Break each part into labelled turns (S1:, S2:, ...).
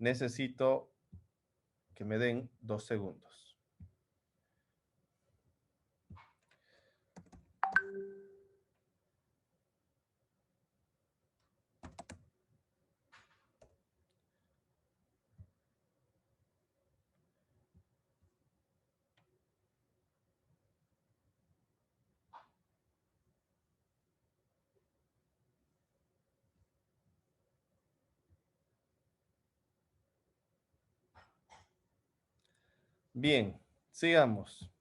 S1: Necesito que me den 2 segundos. Bien, sigamos.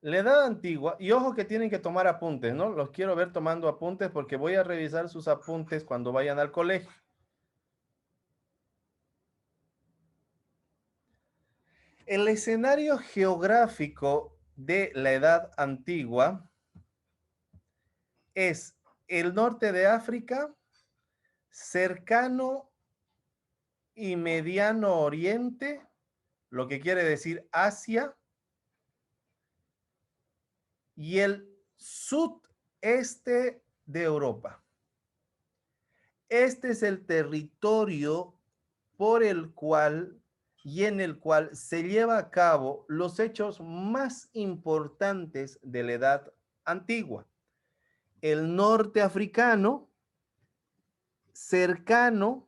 S1: La edad antigua, y ojo que tienen que tomar apuntes, ¿no? Los quiero ver tomando apuntes porque voy a revisar sus apuntes cuando vayan al colegio. El escenario geográfico de la edad antigua es el norte de África, cercano y mediano oriente, lo que quiere decir Asia, y el sudeste de Europa. Este es el territorio por el cual y en el cual se lleva a cabo los hechos más importantes de la edad antigua. El norte africano, cercano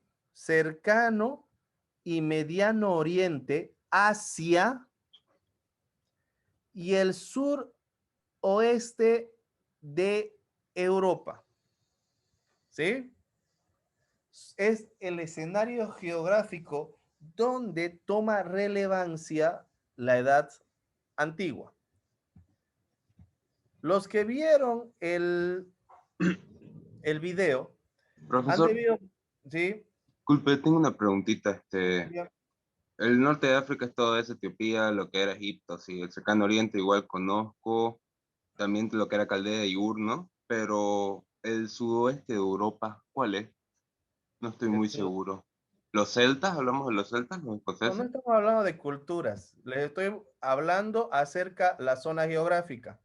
S1: y mediano oriente, Asia, y el sur oeste de Europa. ¿Sí? Es el escenario geográfico donde toma relevancia la edad antigua. Los que vieron el video han
S2: Profesor,
S1: debido, ¿sí?
S2: disculpe, tengo una preguntita.
S1: Ya.
S2: El norte de África es toda esa Etiopía, lo que era Egipto, sí, el cercano oriente igual conozco, también lo que era Caldea y Ur, ¿no? Pero el sudoeste de Europa, ¿cuál es? No estoy muy
S1: Esto,
S2: seguro. ¿Los celtas? ¿Hablamos de los celtas, los
S1: no
S2: escoceses?
S1: estamos hablando de culturas, les estoy hablando acerca de la zona geográfica.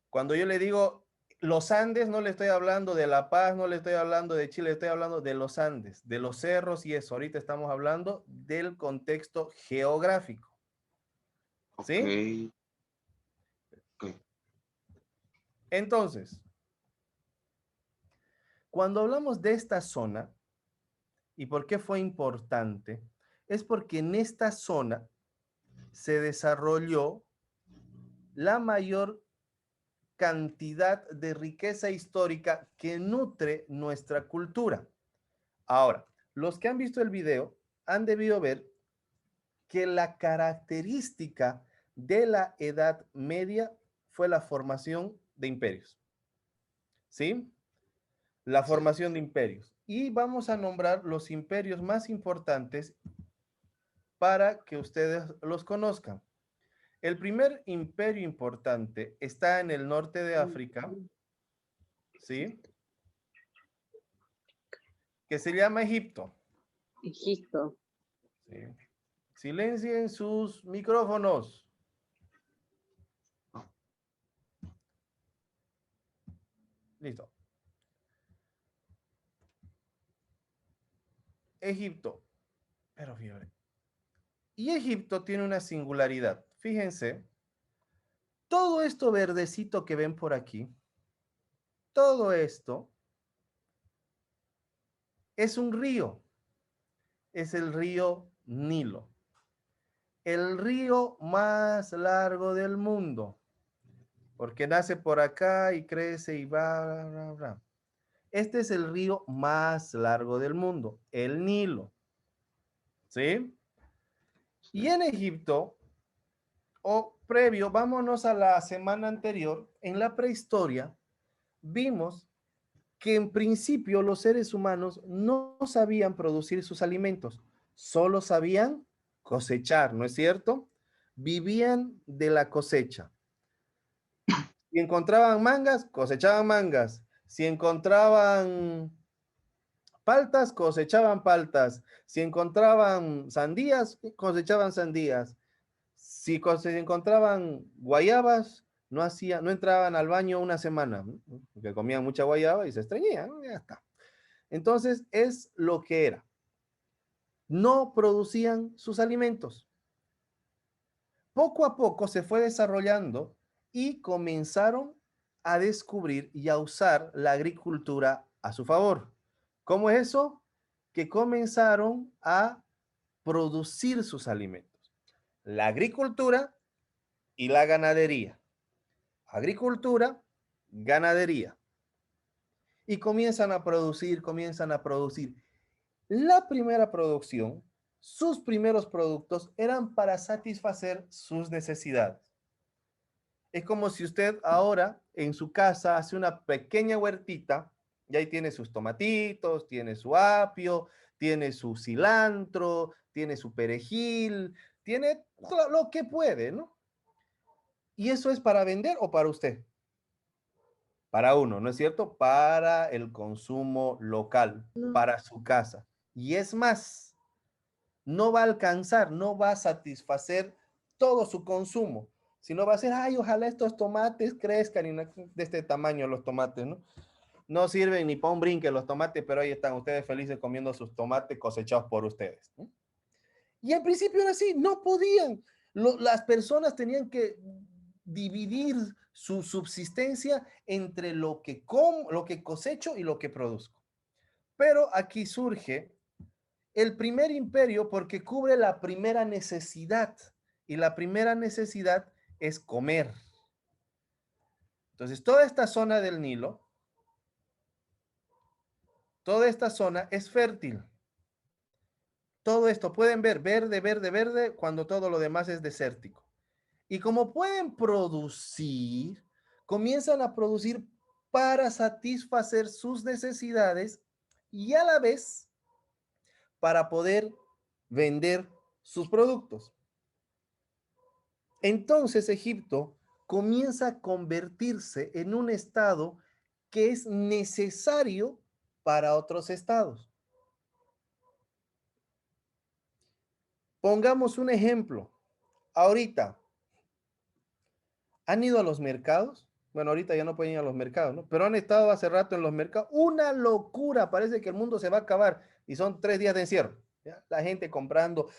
S1: Cuando yo le digo los Andes, no le estoy hablando de La Paz, no le estoy hablando de Chile, estoy hablando de los Andes, de los cerros y eso. Ahorita estamos hablando del contexto geográfico.
S2: Ok,
S1: ¿Sí?
S2: ok.
S1: Entonces, cuando hablamos de esta zona, ¿y por qué fue importante? Es porque en esta zona se desarrolló la mayor cantidad de riqueza histórica que nutre nuestra cultura. Ahora, los que han visto el video han debido ver que la característica de la Edad Media fue la formación de imperios. ¿Sí? La
S2: Sí.
S1: formación de imperios. Y vamos a nombrar los imperios más importantes para que ustedes los conozcan. El primer imperio importante está en el norte de África, ¿sí? Que se llama Egipto.
S3: Egipto.
S1: ¿Sí? Silencien sus micrófonos. Listo. Egipto. Pero fíjate. Y Egipto tiene una singularidad. Fíjense, todo esto verdecito que ven por aquí, todo esto es un río. Es el río Nilo. El río más largo del mundo. Porque nace por acá y crece y va, bla, bla, bla. Este es el río más largo del mundo, el Nilo. ¿Sí? Y en Egipto, o previo, vámonos a la semana anterior, en la prehistoria, vimos que en principio los seres humanos no sabían producir sus alimentos, solo sabían cosechar, ¿no es cierto? Vivían de la cosecha. Si encontraban mangas, cosechaban mangas. Si encontraban paltas, cosechaban paltas. Si encontraban sandías, cosechaban sandías. Si encontraban guayabas, no entraban al baño una semana, porque comían mucha guayaba y se estreñían, ya está. Entonces es lo que era. No producían sus alimentos. Poco a poco se fue desarrollando y comenzaron a descubrir y a usar la agricultura a su favor. ¿Cómo es eso? Que comenzaron a producir sus alimentos. La agricultura y la ganadería. Agricultura, ganadería. Y comienzan a producir, comienzan a producir. La primera producción, sus primeros productos eran para satisfacer sus necesidades. Es como si usted ahora en su casa hace una pequeña huertita y ahí tiene sus tomatitos, tiene su apio, tiene su cilantro, tiene su perejil, tiene todo lo que puede, ¿no? ¿Y eso es para vender o para usted? Para uno, ¿no es cierto? Para el consumo local, para su casa. Y es más, no va a alcanzar, no va a satisfacer todo su consumo, sino va a ser, ay, ojalá estos tomates crezcan y de este tamaño los tomates, ¿no? No sirven ni para un brinque los tomates, pero ahí están ustedes felices comiendo sus tomates cosechados por ustedes, ¿no? Y al principio era así, no podían. Las personas tenían que dividir su subsistencia entre lo que cosecho y lo que produzco. Pero aquí surge el primer imperio porque cubre la primera necesidad y la primera necesidad es comer. Entonces, toda esta zona del Nilo, toda esta zona es fértil. Todo esto pueden ver verde, verde, verde, cuando todo lo demás es desértico. Y como pueden producir, comienzan a producir para satisfacer sus necesidades y a la vez para poder vender sus productos. Entonces Egipto comienza a convertirse en un estado que es necesario para otros estados. Pongamos un ejemplo. Ahorita, ¿han ido a los mercados? Bueno, ahorita ya no pueden ir a los mercados, ¿no? Pero han estado hace rato en los mercados. Una locura, parece que el mundo se va a acabar y son 3 días de encierro. ¿Ya? La gente comprando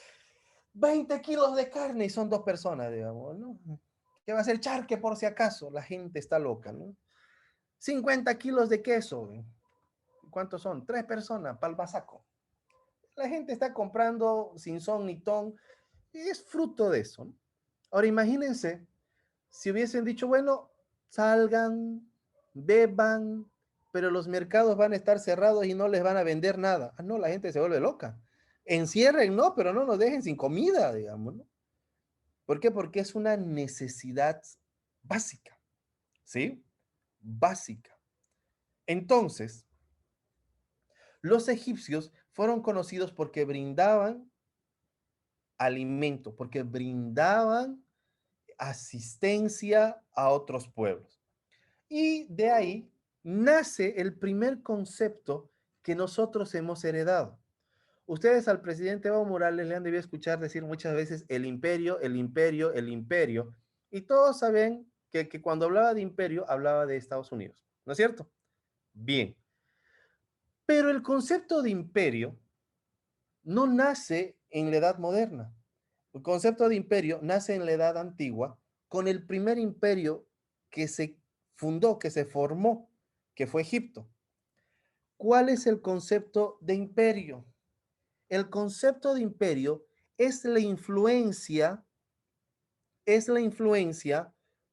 S1: 20 kilos de carne y son 2 personas, digamos, ¿no? ¿Qué va a ser charque por si acaso? La gente está loca, ¿no? 50 kilos de queso. ¿Cuántos son? 3 personas para el basaco. La gente está comprando sin son ni ton. Y es fruto de eso, ¿no? Ahora imagínense si hubiesen dicho, bueno, salgan, beban, pero los mercados van a estar cerrados y no les van a vender nada. Ah, no, la gente se vuelve loca. Encierren, no, pero no nos dejen sin comida, digamos, ¿no? ¿Por qué? Porque es una necesidad básica, ¿sí? Básica. Entonces, los egipcios fueron conocidos porque brindaban alimento, porque brindaban asistencia a otros pueblos. Y de ahí nace el primer concepto que nosotros hemos heredado. Ustedes al presidente Evo Morales le han debido escuchar decir muchas veces el imperio, el imperio, el imperio. Y todos saben que cuando hablaba de imperio, hablaba de Estados Unidos. ¿No es cierto? Bien. Pero el concepto de imperio no nace en la edad moderna. El concepto de imperio nace en la edad antigua con el primer imperio que se fundó, que se formó, que fue Egipto. ¿Cuál es el concepto de imperio? El concepto de imperio es la influencia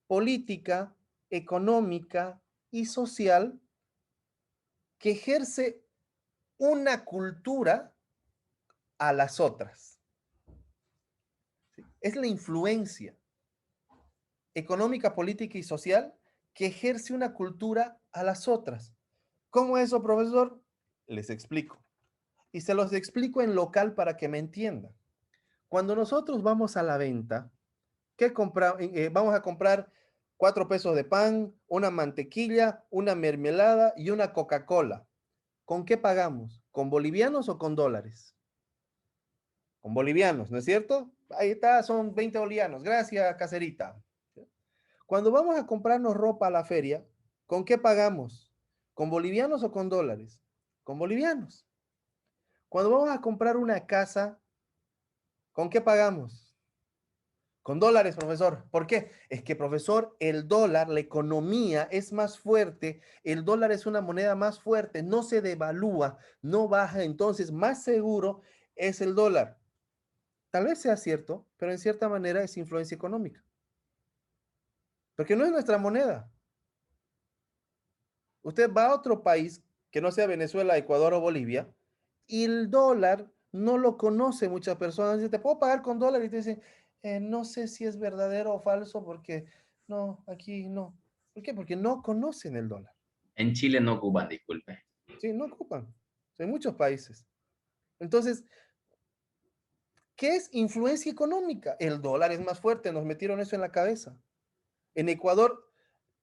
S1: política, económica y social que ejerce una cultura a las otras. Es la influencia económica, política y social que ejerce una cultura a las otras. ¿Cómo es eso, profesor? Les explico. Y se los explico en local para que me entiendan. Cuando nosotros vamos a la venta, ¿qué vamos a comprar 4 pesos de pan, una mantequilla, una mermelada y una Coca-Cola. ¿Con qué pagamos? ¿Con bolivianos o con dólares? Con bolivianos, ¿no es cierto? Ahí está, son 20 bolivianos. Gracias, caserita. Cuando vamos a comprarnos ropa a la feria, ¿con qué pagamos? ¿Con bolivianos o con dólares? con bolivianos. Cuando vamos a comprar una casa, ¿con qué pagamos? Con dólares, profesor. ¿Por qué? Es que, profesor, el dólar, la economía es más fuerte, el dólar es una moneda más fuerte, no se devalúa, no baja, entonces más seguro es el dólar. Tal vez sea cierto, pero en cierta manera es influencia económica, porque no es nuestra moneda. Usted va a otro país que no sea Venezuela, Ecuador o Bolivia, y el dólar no lo conoce muchas personas. Dice, te puedo pagar con dólar y te dicen, no sé si es verdadero o falso porque no, aquí no. ¿Por qué? Porque no conocen el dólar.
S3: En Chile no ocupan, disculpe.
S1: Sí, no ocupan. En muchos países. Entonces, ¿qué es influencia económica? El dólar es más fuerte, nos metieron eso en la cabeza. En Ecuador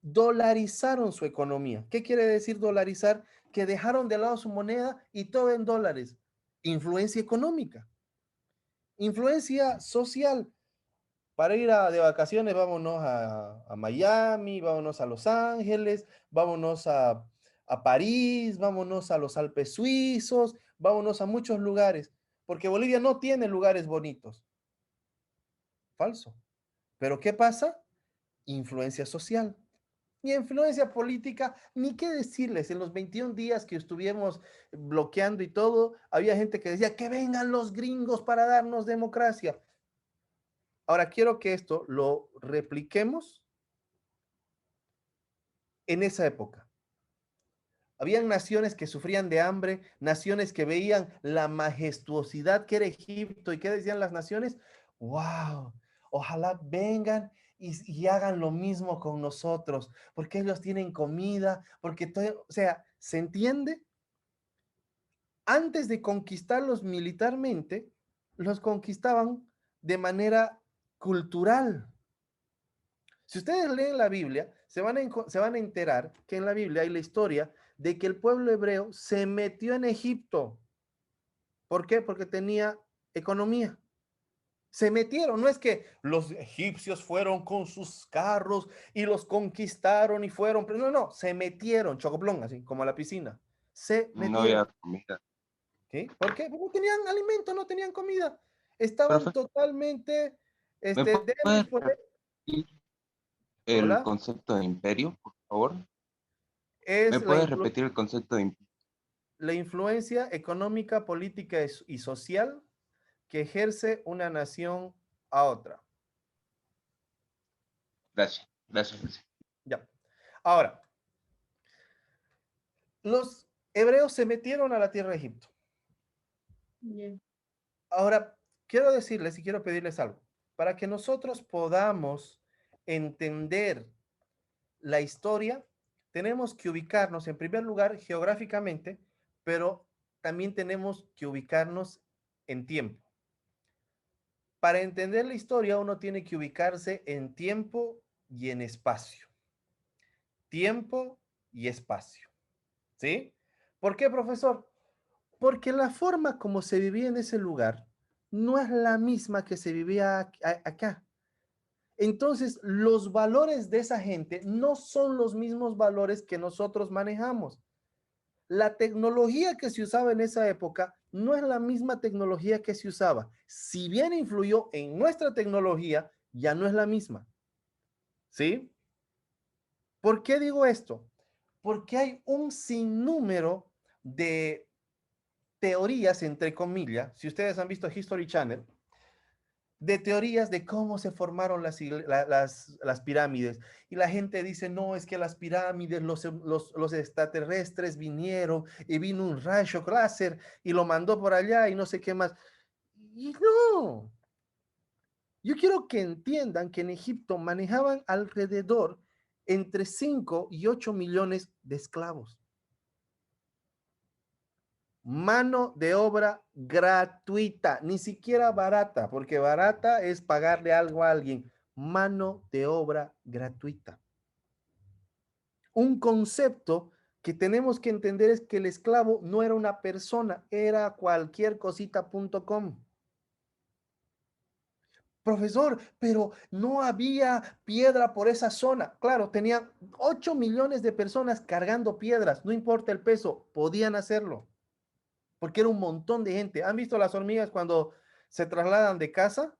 S1: dolarizaron su economía. ¿Qué quiere decir dolarizar? Que dejaron de lado su moneda y todo en dólares. Influencia económica. Influencia social. Para ir de vacaciones, vámonos a Miami, vámonos a Los Ángeles, vámonos a París, vámonos a los Alpes suizos, vámonos a muchos lugares, porque Bolivia no tiene lugares bonitos. Falso. Pero ¿qué pasa? Influencia social. Y influencia política, ni qué decirles, en los 21 días que estuvimos bloqueando y todo, había gente que decía que vengan los gringos para darnos democracia. Ahora quiero que esto lo repliquemos en esa época. Habían naciones que sufrían de hambre, naciones que veían la majestuosidad que era Egipto y que decían las naciones, wow, ojalá vengan y hagan lo mismo con nosotros, porque ellos tienen comida, porque todo, o sea, ¿se entiende? Antes de conquistarlos militarmente, los conquistaban de manera cultural. Si ustedes leen la Biblia, se van a enterar que en la Biblia hay la historia de que el pueblo hebreo se metió en Egipto. ¿Por qué? Porque tenía economía. Se metieron, no es que los egipcios fueron con sus carros y los conquistaron y fueron, no, no, se metieron, chocoplón, así como a la piscina. Se
S2: No
S1: metieron.
S2: había comida.
S1: ¿Sí? ¿Por qué? Porque no tenían alimento, no tenían comida. Estaban
S2: Profe,
S1: totalmente
S2: ¿me
S1: débiles
S2: puedes
S1: por...
S2: repetir el
S1: Hola,
S2: concepto de imperio, por favor?
S1: es
S2: ¿Me puedes repetir el concepto de imperio?
S1: la influencia económica, política y social que ejerce una nación a otra.
S2: Gracias, gracias, gracias.
S1: Ya. Ahora, los hebreos se metieron a la tierra de Egipto.
S4: Bien.
S1: Ahora, quiero decirles y quiero pedirles algo. Para que nosotros podamos entender la historia, tenemos que ubicarnos en primer lugar geográficamente, pero también tenemos que ubicarnos en tiempo. Para entender la historia, uno tiene que ubicarse en tiempo y en espacio. Tiempo y espacio. ¿Sí? ¿Por qué, profesor? Porque la forma como se vivía en ese lugar no es la misma que se vivía acá. Entonces, los valores de esa gente no son los mismos valores que nosotros manejamos. La tecnología que se usaba en esa época no es la misma tecnología que se usaba. Si bien influyó en nuestra tecnología, ya no es la misma. ¿Sí? ¿Por qué digo esto? Porque hay un sinnúmero de teorías, entre comillas, si ustedes han visto History Channel, de teorías de cómo se formaron las pirámides. Y la gente dice, no, es que las pirámides, los extraterrestres vinieron y vino un rayo láser y lo mandó por allá y no sé qué más. Y no, yo quiero que entiendan que en Egipto manejaban alrededor entre 5 y 8 millones de esclavos. Mano de obra gratuita, ni siquiera barata, porque barata es pagarle algo a alguien. Mano de obra gratuita. Un concepto que tenemos que entender es que el esclavo no era una persona, era cualquier cosita.com. Profesor, pero no había piedra por esa zona. Claro, tenían 8 millones de personas cargando piedras, no importa el peso, podían hacerlo. porque era un montón de gente. ¿Han visto las hormigas cuando se trasladan de casa?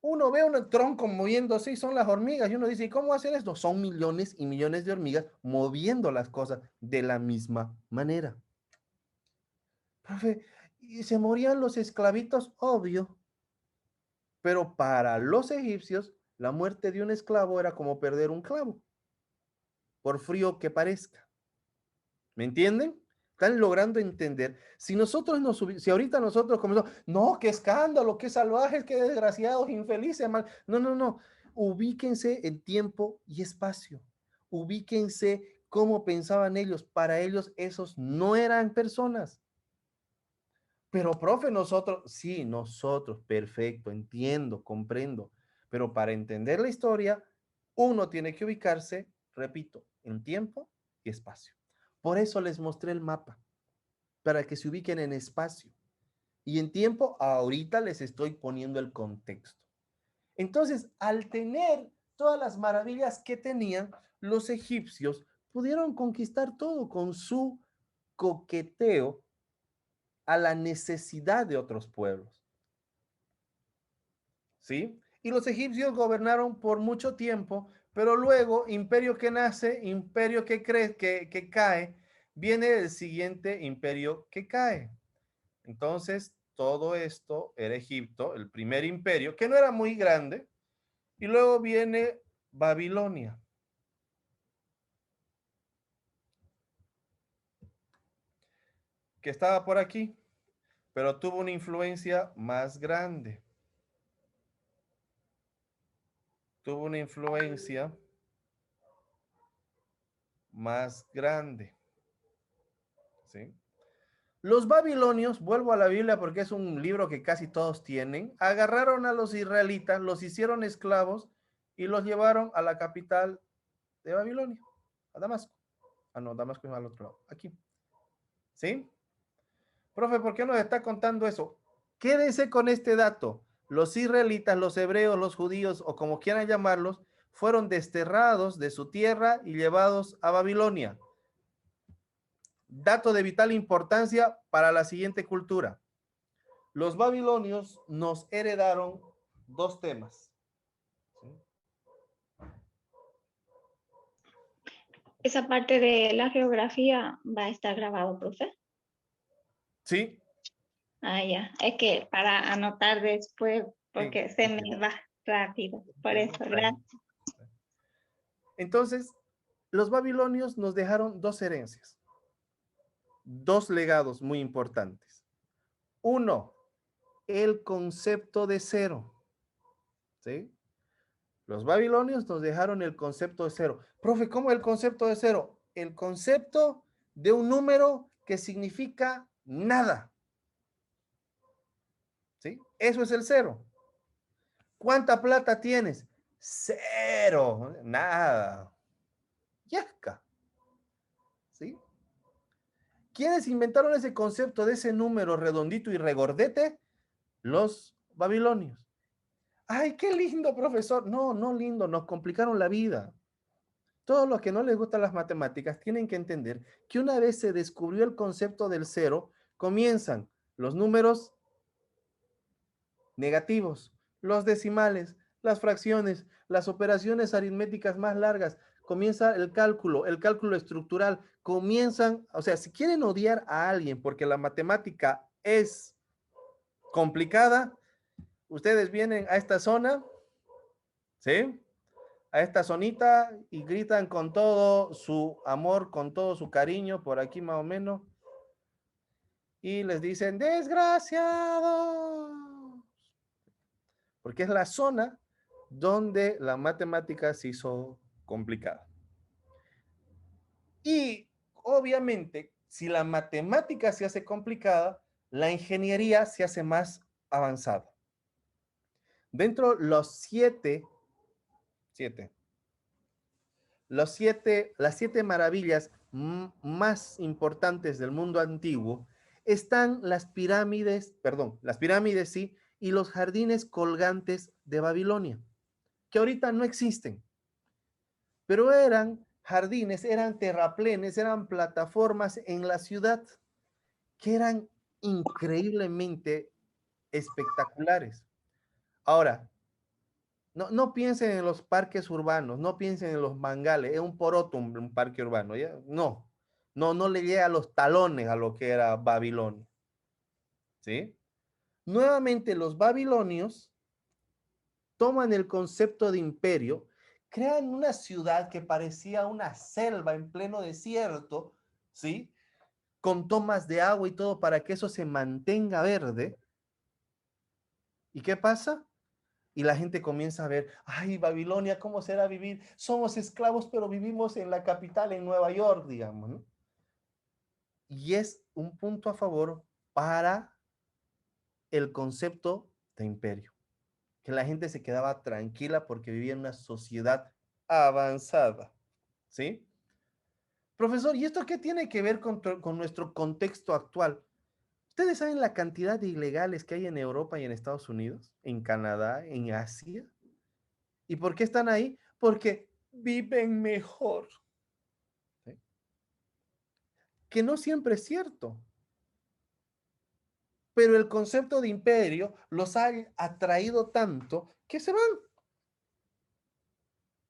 S1: Uno ve un tronco moviéndose y son las hormigas. Y uno dice, ¿y cómo hacen esto? Son millones y millones de hormigas moviendo las cosas de la misma manera. Profe, ¿y se morían los esclavitos? Obvio. Pero para los egipcios, la muerte de un esclavo era como perder un clavo, por frío que parezca. ¿Me entienden? Están logrando entender. Si nosotros si ahorita nosotros comenzamos, no, qué escándalo, qué salvajes, qué desgraciados, infelices, mal. No, no, no. Ubíquense en tiempo y espacio. Ubíquense cómo pensaban ellos. Para ellos, esos no eran personas. Pero, profe, nosotros, sí, nosotros, perfecto, entiendo, comprendo. Pero para entender la historia, uno tiene que ubicarse, repito, en tiempo y espacio. Por eso les mostré el mapa, para que se ubiquen en espacio. Y en tiempo, ahorita les estoy poniendo el contexto. Entonces, al tener todas las maravillas que tenían, los egipcios pudieron conquistar todo con su coqueteo a la necesidad de otros pueblos. ¿Sí? Y los egipcios gobernaron por mucho tiempo, pero luego, imperio que nace, imperio que cae, viene el siguiente imperio que cae. Entonces, todo esto era Egipto, el primer imperio, que no era muy grande, y luego viene Babilonia. Que estaba por aquí, pero tuvo una influencia más grande. Tuvo una influencia más grande. ¿Sí? Los babilonios, vuelvo a la Biblia porque es un libro que casi todos tienen, agarraron a los israelitas, los hicieron esclavos y los llevaron a la capital de Babilonia, a Damasco. Ah, no, Damasco es al otro lado, aquí. ¿Sí? Profe, ¿por qué nos está contando eso? Quédense con este dato. Los israelitas, los hebreos, los judíos, o como quieran llamarlos, fueron desterrados de su tierra y llevados a Babilonia. Dato de vital importancia para la siguiente cultura. Los babilonios nos heredaron dos temas. ¿Sí?
S4: Esa parte de la geografía va a estar grabado, profe.
S1: Sí.
S4: Ah, ya. Es que para anotar después, porque
S1: Sí,
S4: se me va rápido. Por eso, gracias.
S1: Entonces, los babilonios nos dejaron dos herencias, dos legados muy importantes. Uno, el concepto de cero. ¿Sí? Los babilonios nos dejaron el concepto de cero. Profe, ¿cómo el concepto de cero? El concepto de un número que significa nada. ¿Sí? Eso es el cero. ¿Cuánta plata tienes? Cero. Nada. Yasca. ¿Sí? ¿Quiénes inventaron ese concepto de ese número redondito y regordete? Los babilonios. Ay, qué lindo, profesor. No, no lindo, nos complicaron la vida. Todos los que no les gustan las matemáticas tienen que entender que una vez se descubrió el concepto del cero, comienzan los números negativos, los decimales, las fracciones, las operaciones aritméticas más largas, comienza el cálculo estructural, comienzan, o sea, si quieren odiar a alguien porque la matemática es complicada, ustedes vienen a esta zona, ¿sí? A esta zonita y gritan con todo su amor, con todo su cariño, por aquí más o menos, y les dicen, desgraciados, porque es la zona donde la matemática se hizo complicada. Y obviamente, si la matemática se hace complicada, la ingeniería se hace más avanzada. Dentro las siete las siete maravillas más importantes del mundo antiguo están las pirámides, sí, y los jardines colgantes de Babilonia, que ahorita no existen, pero eran jardines, eran terraplenes, eran plataformas en la ciudad que eran increíblemente espectaculares. Ahora, no piensen en los parques urbanos, no piensen en los mangales, es un poroto un parque urbano, ¿ya? No le llega a los talones a lo que era Babilonia, ¿sí? Nuevamente los babilonios toman el concepto de imperio, crean una ciudad que parecía una selva en pleno desierto, ¿sí? Con tomas de agua y todo para que eso se mantenga verde. ¿Y qué pasa? Y la gente comienza a ver, ay, Babilonia, ¿cómo será vivir? Somos esclavos, pero vivimos en la capital, en Nueva York, digamos, ¿no? Y es un punto a favor para el concepto de imperio, que la gente se quedaba tranquila porque vivía en una sociedad avanzada, ¿sí? Profesor, ¿y esto qué tiene que ver con nuestro contexto actual? ¿Ustedes saben la cantidad de ilegales que hay en Europa y en Estados Unidos, en Canadá, en Asia? ¿Y por qué están ahí? Porque viven mejor. ¿Sí? Que no siempre es cierto. Pero el concepto de imperio los ha atraído tanto que se van.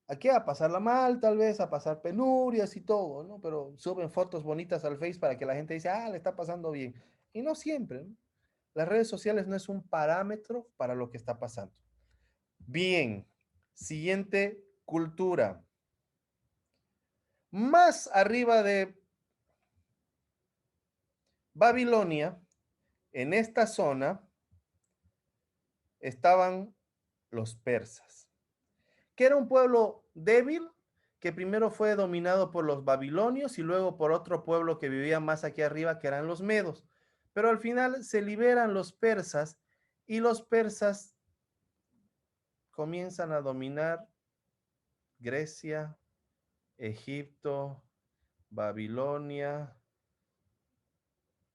S1: Aquí a pasarla mal, tal vez, a pasar penurias y todo, ¿no? Pero suben fotos bonitas al Face para que la gente dice, ah, le está pasando bien. Y no siempre, ¿no? Las redes sociales no es un parámetro para lo que está pasando. Bien, siguiente cultura. Más arriba de Babilonia, en esta zona, estaban los persas, que era un pueblo débil, que primero fue dominado por los babilonios y luego por otro pueblo que vivía más aquí arriba, que eran los medos. Pero al final se liberan los persas y los persas comienzan a dominar Grecia, Egipto, Babilonia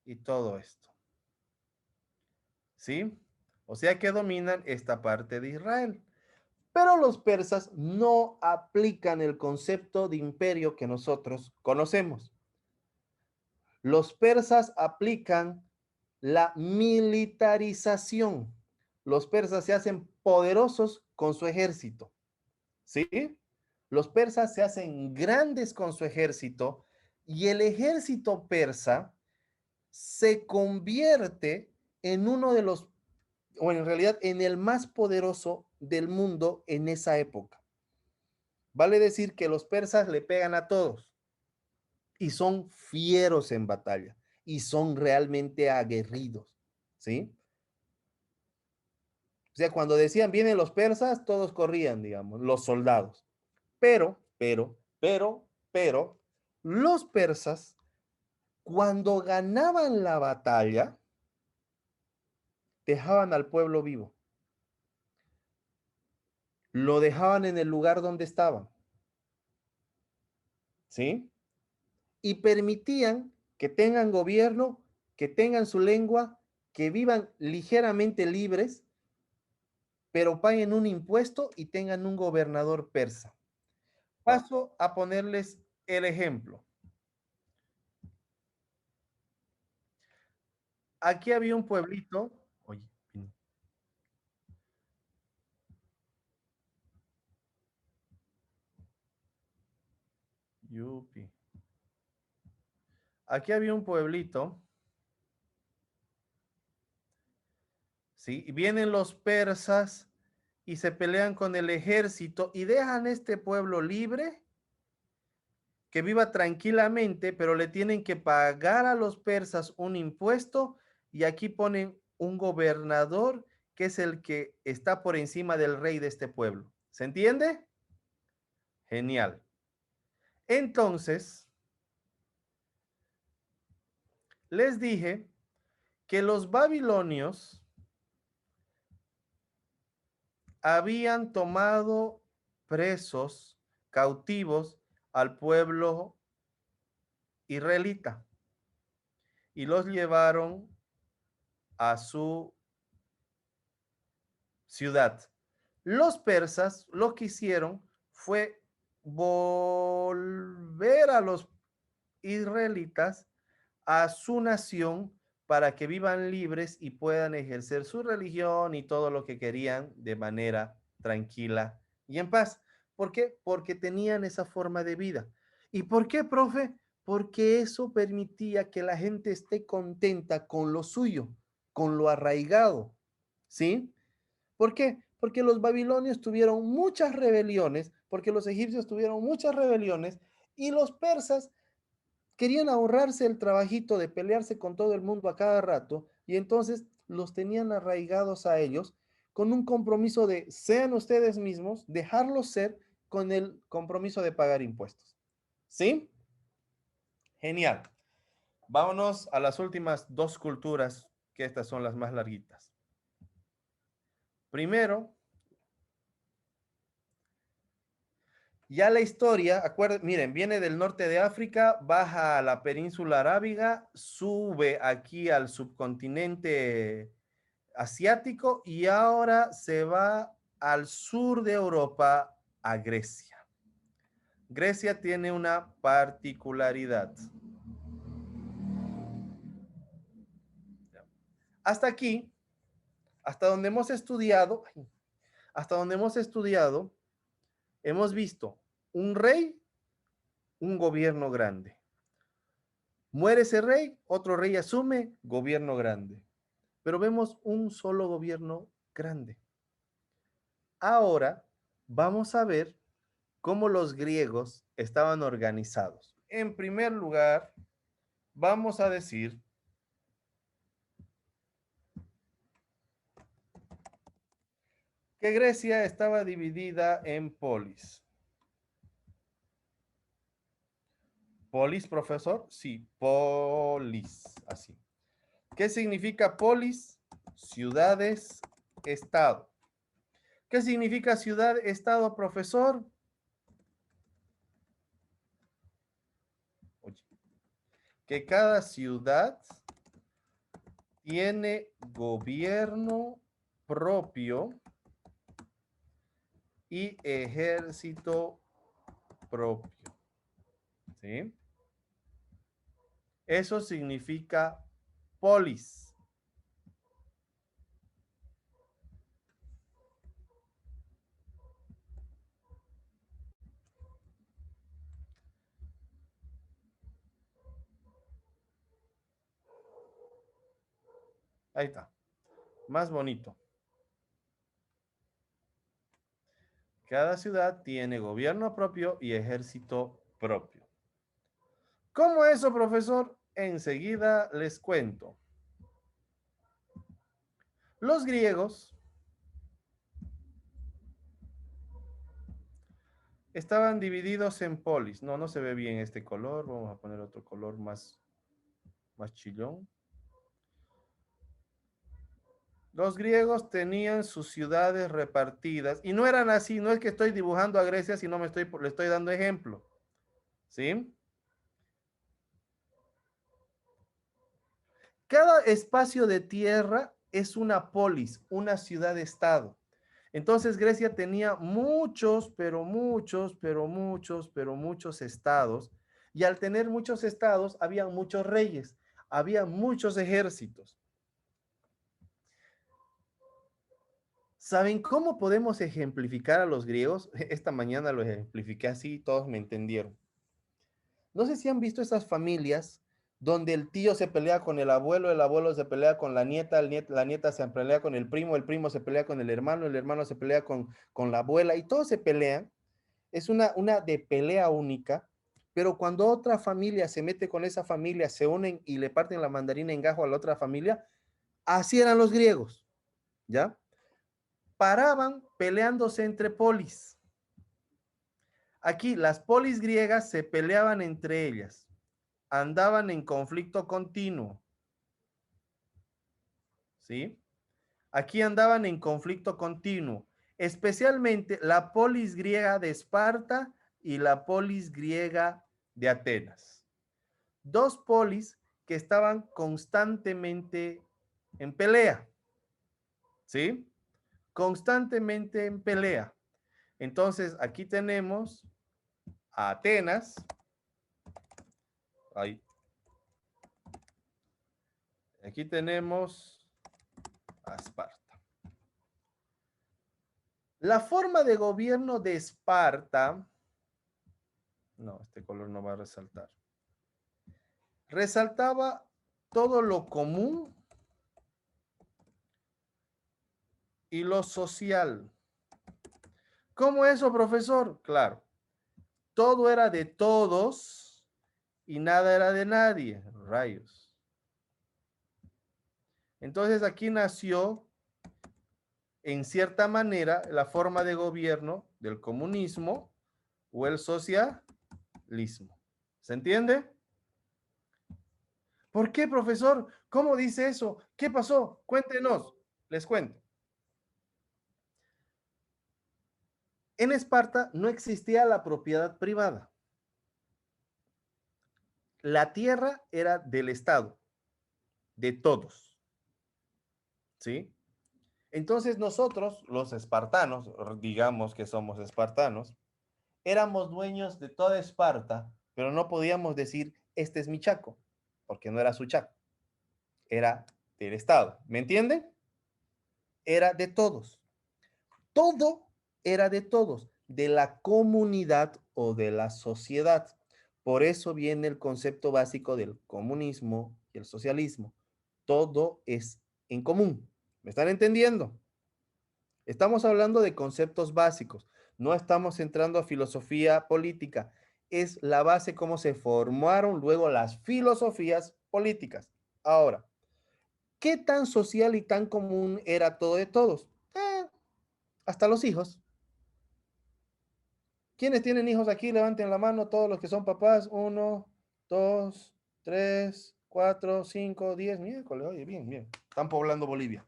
S1: y todo esto. ¿Sí? O sea que dominan esta parte de Israel. Pero los persas no aplican el concepto de imperio que nosotros conocemos. Los persas aplican la militarización. Los persas se hacen poderosos con su ejército. ¿Sí? Los persas se hacen grandes con su ejército y el ejército persa se convierte en uno de los, o en realidad en el más poderoso del mundo en esa época. Vale decir que los persas le pegan a todos y son fieros en batalla y son realmente aguerridos, ¿sí? O sea, cuando decían vienen los persas, todos corrían, digamos, los soldados. Pero, los persas, cuando ganaban la batalla, dejaban al pueblo vivo. Lo dejaban en el lugar donde estaban, ¿sí? Y permitían que tengan gobierno, que tengan su lengua, que vivan ligeramente libres, pero paguen un impuesto y tengan un gobernador persa. Paso a ponerles el ejemplo. Aquí había un pueblito, oye, yupi. Aquí había un pueblito, ¿sí? Y vienen los persas y se pelean con el ejército y dejan este pueblo libre, que viva tranquilamente, pero le tienen que pagar a los persas un impuesto y aquí ponen un gobernador que es el que está por encima del rey de este pueblo. ¿Se entiende? Genial. Entonces, les dije que los babilonios habían tomado presos, cautivos al pueblo israelita y los llevaron a su ciudad. Los persas lo que hicieron fue volver a los israelitas a su nación para que vivan libres y puedan ejercer su religión y todo lo que querían de manera tranquila y en paz. ¿Por qué? Porque tenían esa forma de vida. ¿Y por qué, profe? Porque eso permitía que la gente esté contenta con lo suyo, con lo arraigado. ¿Sí? ¿Por qué? Porque los babilonios tuvieron muchas rebeliones, porque los egipcios tuvieron muchas rebeliones y los persas querían ahorrarse el trabajito de pelearse con todo el mundo a cada rato y entonces los tenían arraigados a ellos con un compromiso de sean ustedes mismos, dejarlos ser con el compromiso de pagar impuestos. ¿Sí? Genial. Vámonos a las últimas dos culturas, que estas son las más larguitas. Primero, ya la historia, miren, viene del norte de África, baja a la península arábiga, sube aquí al subcontinente asiático y ahora se va al sur de Europa, a Grecia. Grecia tiene una particularidad. Hasta aquí, hasta donde hemos estudiado, hemos visto un rey, un gobierno grande. Muere ese rey, otro rey asume, gobierno grande. Pero vemos un solo gobierno grande. Ahora vamos a ver cómo los griegos estaban organizados. En primer lugar, vamos a decir que Grecia estaba dividida en polis. ¿Polis, profesor? Sí, polis, así. ¿Qué significa polis? Ciudades, estado. ¿Qué significa ciudad, estado, profesor? Oye, que cada ciudad tiene gobierno propio y ejército propio. ¿Sí? Eso significa polis. Ahí está. Más bonito. Cada ciudad tiene gobierno propio y ejército propio. ¿Cómo eso, profesor? Enseguida les cuento. Los griegos estaban divididos en polis. No, no se ve bien este color. Vamos a poner otro color más chillón. Los griegos tenían sus ciudades repartidas y no eran así. No es que estoy dibujando a Grecia, sino le estoy dando ejemplo. ¿Sí? Cada espacio de tierra es una polis, una ciudad-estado. Entonces Grecia tenía muchos estados. Y al tener muchos estados, había muchos reyes, había muchos ejércitos. ¿Saben cómo podemos ejemplificar a los griegos? Esta mañana lo ejemplifiqué así, todos me entendieron. No sé si han visto esas familias donde el tío se pelea con el abuelo se pelea con la nieta, la nieta se pelea con el primo se pelea con el hermano se pelea con la abuela y todos se pelean. Es una de pelea única, pero cuando otra familia se mete con esa familia, se unen y le parten la mandarina en gajo a la otra familia, así eran los griegos, ¿ya? Paraban peleándose entre polis. Aquí las polis griegas se peleaban entre ellas, andaban en conflicto continuo, ¿sí? Aquí andaban en conflicto continuo, especialmente la polis griega de Esparta y la polis griega de Atenas. Dos polis que estaban constantemente en pelea, ¿sí? Constantemente en pelea. Entonces, aquí tenemos a Atenas. Ahí. Aquí tenemos a Esparta. La forma de gobierno de Esparta, no, este color no va a resaltar. Resaltaba todo lo común y lo social. ¿Cómo eso, profesor? Claro, todo era de todos y nada era de nadie. Rayos. Entonces aquí nació, en cierta manera, la forma de gobierno del comunismo o el socialismo. ¿Se entiende? ¿Por qué, profesor? ¿Cómo dice eso? ¿Qué pasó? Cuéntenos. Les cuento. En Esparta no existía la propiedad privada. La tierra era del Estado, de todos. ¿Sí? Entonces nosotros, los espartanos, digamos que somos espartanos, éramos dueños de toda Esparta, pero no podíamos decir, este es mi Chaco, porque no era su Chaco, era del Estado. ¿Me entienden? Era de todos. Todo era de todos, de la comunidad o de la sociedad. Por eso viene el concepto básico del comunismo y el socialismo. Todo es en común. ¿Me están entendiendo? Estamos hablando de conceptos básicos. No estamos entrando a filosofía política. Es la base cómo se formaron luego las filosofías políticas. Ahora, ¿qué tan social y tan común era todo de todos? Hasta los hijos. ¿Quiénes tienen hijos aquí? Levanten la mano todos los que son papás. 1, 2, 3, 4, 5, 10. Miércoles, oye, bien, bien. Están poblando Bolivia.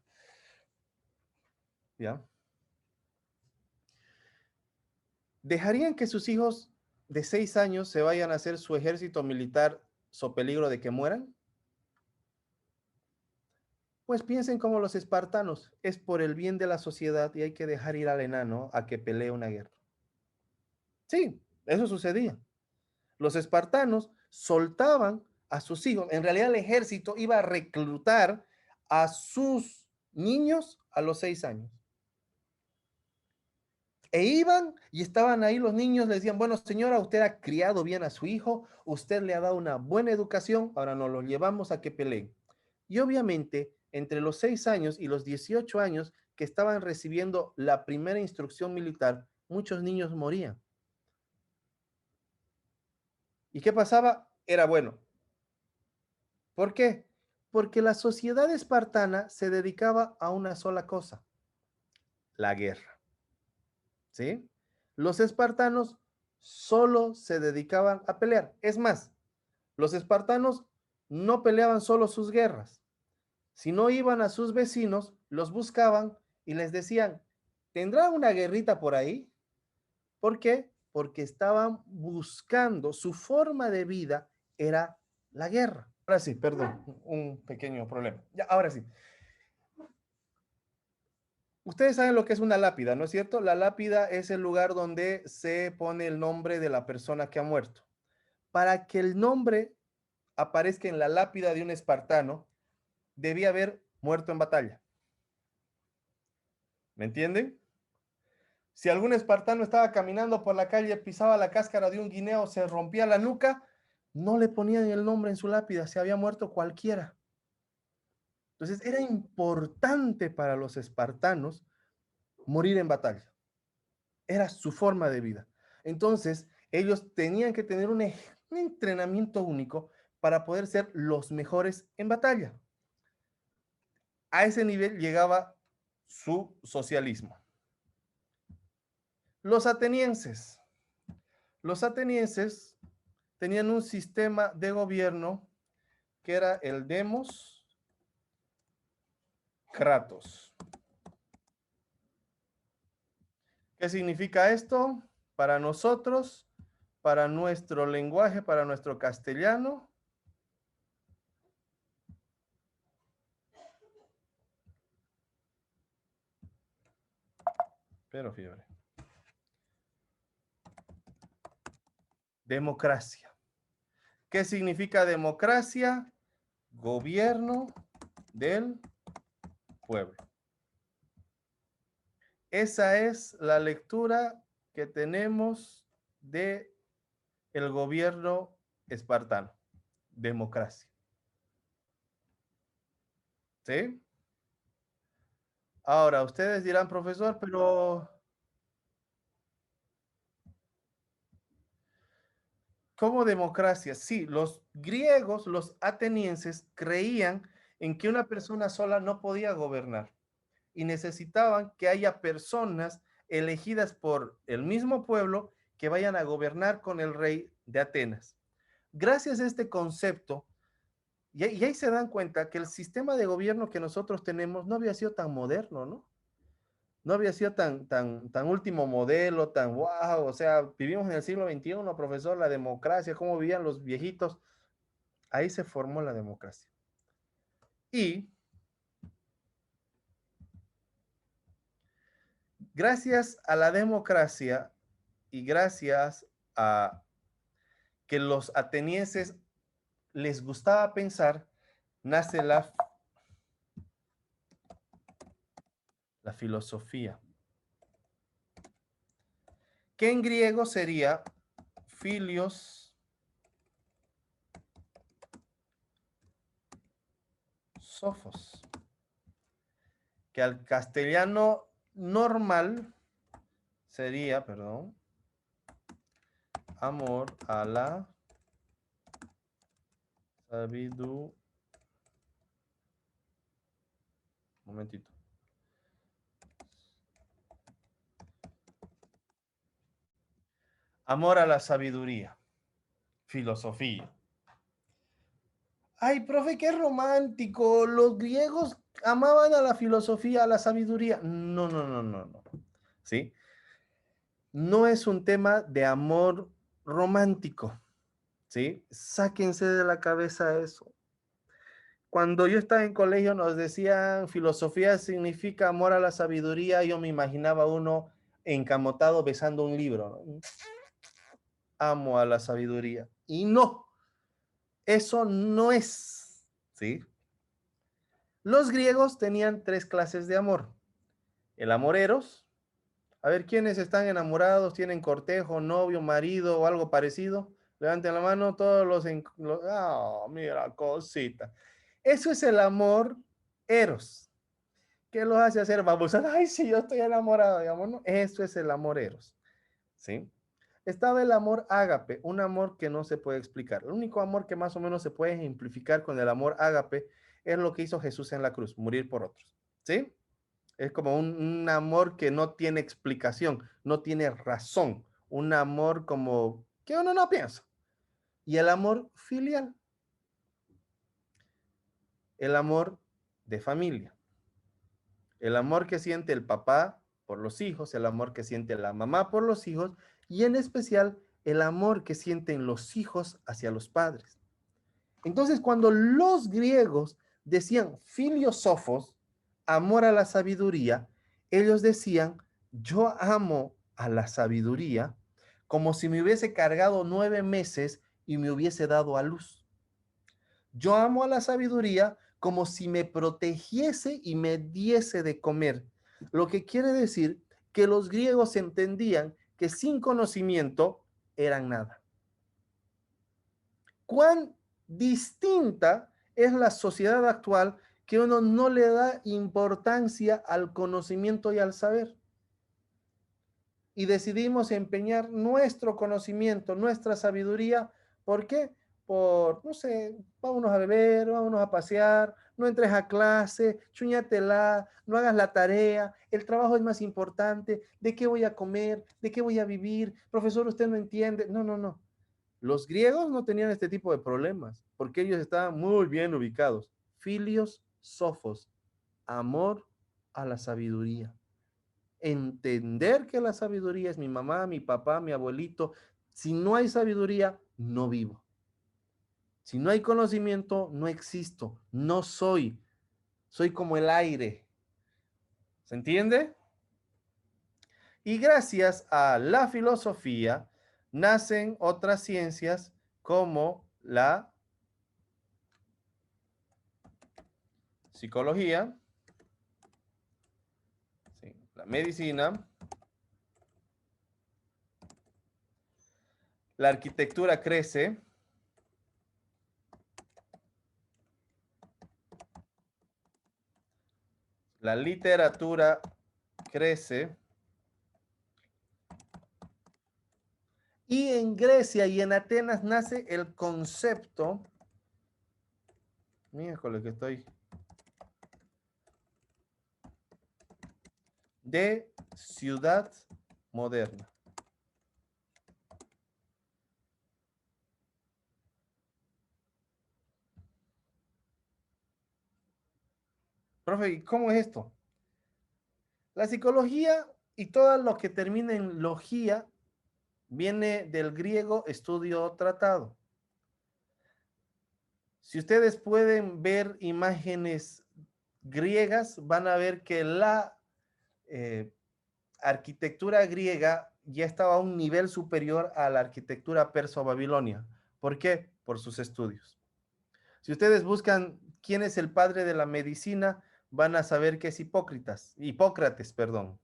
S1: ¿Ya? ¿Dejarían que sus hijos de 6 años se vayan a hacer su ejército militar so peligro de que mueran? Pues piensen como los espartanos. Es por el bien de la sociedad y hay que dejar ir al enano a que pelee una guerra. Sí, eso sucedía. Los espartanos soltaban a sus hijos. En realidad el ejército iba a reclutar a sus niños a los 6 años. E iban y estaban ahí los niños, le decían, bueno, señora, usted ha criado bien a su hijo, usted le ha dado una buena educación, ahora nos lo llevamos a que peleen. Y obviamente, entre los 6 años y los 18 años que estaban recibiendo la primera instrucción militar, muchos niños morían. ¿Y qué pasaba? Era bueno. ¿Por qué? Porque la sociedad espartana se dedicaba a una sola cosa, la guerra. ¿Sí? Los espartanos solo se dedicaban a pelear. Es más, los espartanos no peleaban solo sus guerras, sino iban a sus vecinos, los buscaban y les decían, ¿tendrá una guerrita por ahí? ¿Por qué? Porque estaban buscando, su forma de vida era la guerra. Ahora sí, perdón, un pequeño problema. Ya, ahora sí. Ustedes saben lo que es una lápida, ¿no es cierto? La lápida es el lugar donde se pone el nombre de la persona que ha muerto. Para que el nombre aparezca en la lápida de un espartano, debía haber muerto en batalla. ¿Me entienden? Si algún espartano estaba caminando por la calle, pisaba la cáscara de un guineo, se rompía la nuca, no le ponían el nombre en su lápida, se había muerto cualquiera. Entonces era importante para los espartanos morir en batalla. Era su forma de vida. Entonces, ellos tenían que tener un entrenamiento único para poder ser los mejores en batalla. A ese nivel llegaba su socialismo. Los atenienses. Los atenienses tenían un sistema de gobierno que era el demos kratos. ¿Qué significa esto? Para nosotros, para nuestro lenguaje, para nuestro castellano. Pero fiebre. democracia. ¿Qué significa democracia? Gobierno del pueblo. Esa es la lectura que tenemos de el gobierno espartano. Democracia. ¿Sí? Ahora, ustedes dirán, profesor, pero ¿cómo democracia? Sí, los griegos, los atenienses, creían en que una persona sola no podía gobernar y necesitaban que haya personas elegidas por el mismo pueblo que vayan a gobernar con el rey de Atenas. Gracias a este concepto, y ahí se dan cuenta que el sistema de gobierno que nosotros tenemos no había sido tan moderno, ¿no? No había sido tan último modelo, tan wow, o sea, vivimos en el siglo XXI, profesor, la democracia, cómo vivían los viejitos. Ahí se formó la democracia. Y gracias a la democracia y gracias a que los atenienses les gustaba pensar, nace la filosofía, que en griego sería philios sophos, que al castellano normal sería, perdón, amor a la sabiduría. Momentito. Amor a la sabiduría, filosofía. Ay, profe, qué romántico. Los griegos amaban a la filosofía, a la sabiduría. No, no, no, no, no. ¿Sí? No es un tema de amor romántico. ¿Sí? Sáquense de la cabeza eso. Cuando yo estaba en colegio nos decían filosofía significa amor a la sabiduría. Yo me imaginaba uno encamotado besando un libro, ¿no? Amo a la sabiduría. Y no, eso no es. ¿Sí? Los griegos tenían 3 clases de amor. El amor eros. A ver, ¿quiénes están enamorados? ¿Tienen cortejo, novio, marido o algo parecido? Levanten la mano todos los... Oh, mira, cosita. Eso es el amor eros. ¿Qué los hace hacer babosas? Ay, sí, yo estoy enamorado, digamos, ¿no? Eso es el amor eros. ¿Sí? Estaba el amor ágape, un amor que no se puede explicar. El único amor que más o menos se puede ejemplificar con el amor ágape es lo que hizo Jesús en la cruz, morir por otros. ¿Sí? Es como un amor que no tiene explicación, no tiene razón. Un amor como que uno no piensa. Y el amor filial. El amor de familia. El amor que siente el papá por los hijos, el amor que siente la mamá por los hijos y en especial el amor que sienten los hijos hacia los padres. Entonces, cuando los griegos decían filiosofos, amor a la sabiduría, ellos decían, yo amo a la sabiduría como si me hubiese cargado 9 meses y me hubiese dado a luz. Yo amo a la sabiduría como si me protegiese y me diese de comer. Lo que quiere decir que los griegos entendían que sin conocimiento eran nada. ¿Cuán distinta es la sociedad actual que uno no le da importancia al conocimiento y al saber? Y decidimos empeñar nuestro conocimiento, nuestra sabiduría. ¿Por qué? Por, no sé, vámonos a beber, vámonos a pasear, no entres a clase, chuñatela, no hagas la tarea, el trabajo es más importante, ¿de qué voy a comer? ¿De qué voy a vivir? Profesor, usted no entiende. No, no, no. Los griegos no tenían este tipo de problemas, porque ellos estaban muy bien ubicados. Filios sophos, amor a la sabiduría. Entender que la sabiduría es mi mamá, mi papá, mi abuelito. Si no hay sabiduría, no vivo. Si no hay conocimiento, no existo, no soy. Soy como el aire. ¿Se entiende? Y gracias a la filosofía, nacen otras ciencias como la psicología, sí, la medicina, la arquitectura crece, la literatura crece, y en Grecia y en Atenas nace el concepto, miércoles que estoy, de ciudad moderna. Profe, ¿y cómo es esto? La psicología y todo lo que termina en logía viene del griego estudio tratado. Si ustedes pueden ver imágenes griegas, van a ver que la arquitectura griega ya estaba a un nivel superior a la arquitectura perso-babilonia. ¿Por qué? Por sus estudios. Si ustedes buscan quién es el padre de la medicina, van a saber que es Hipócrates, perdón.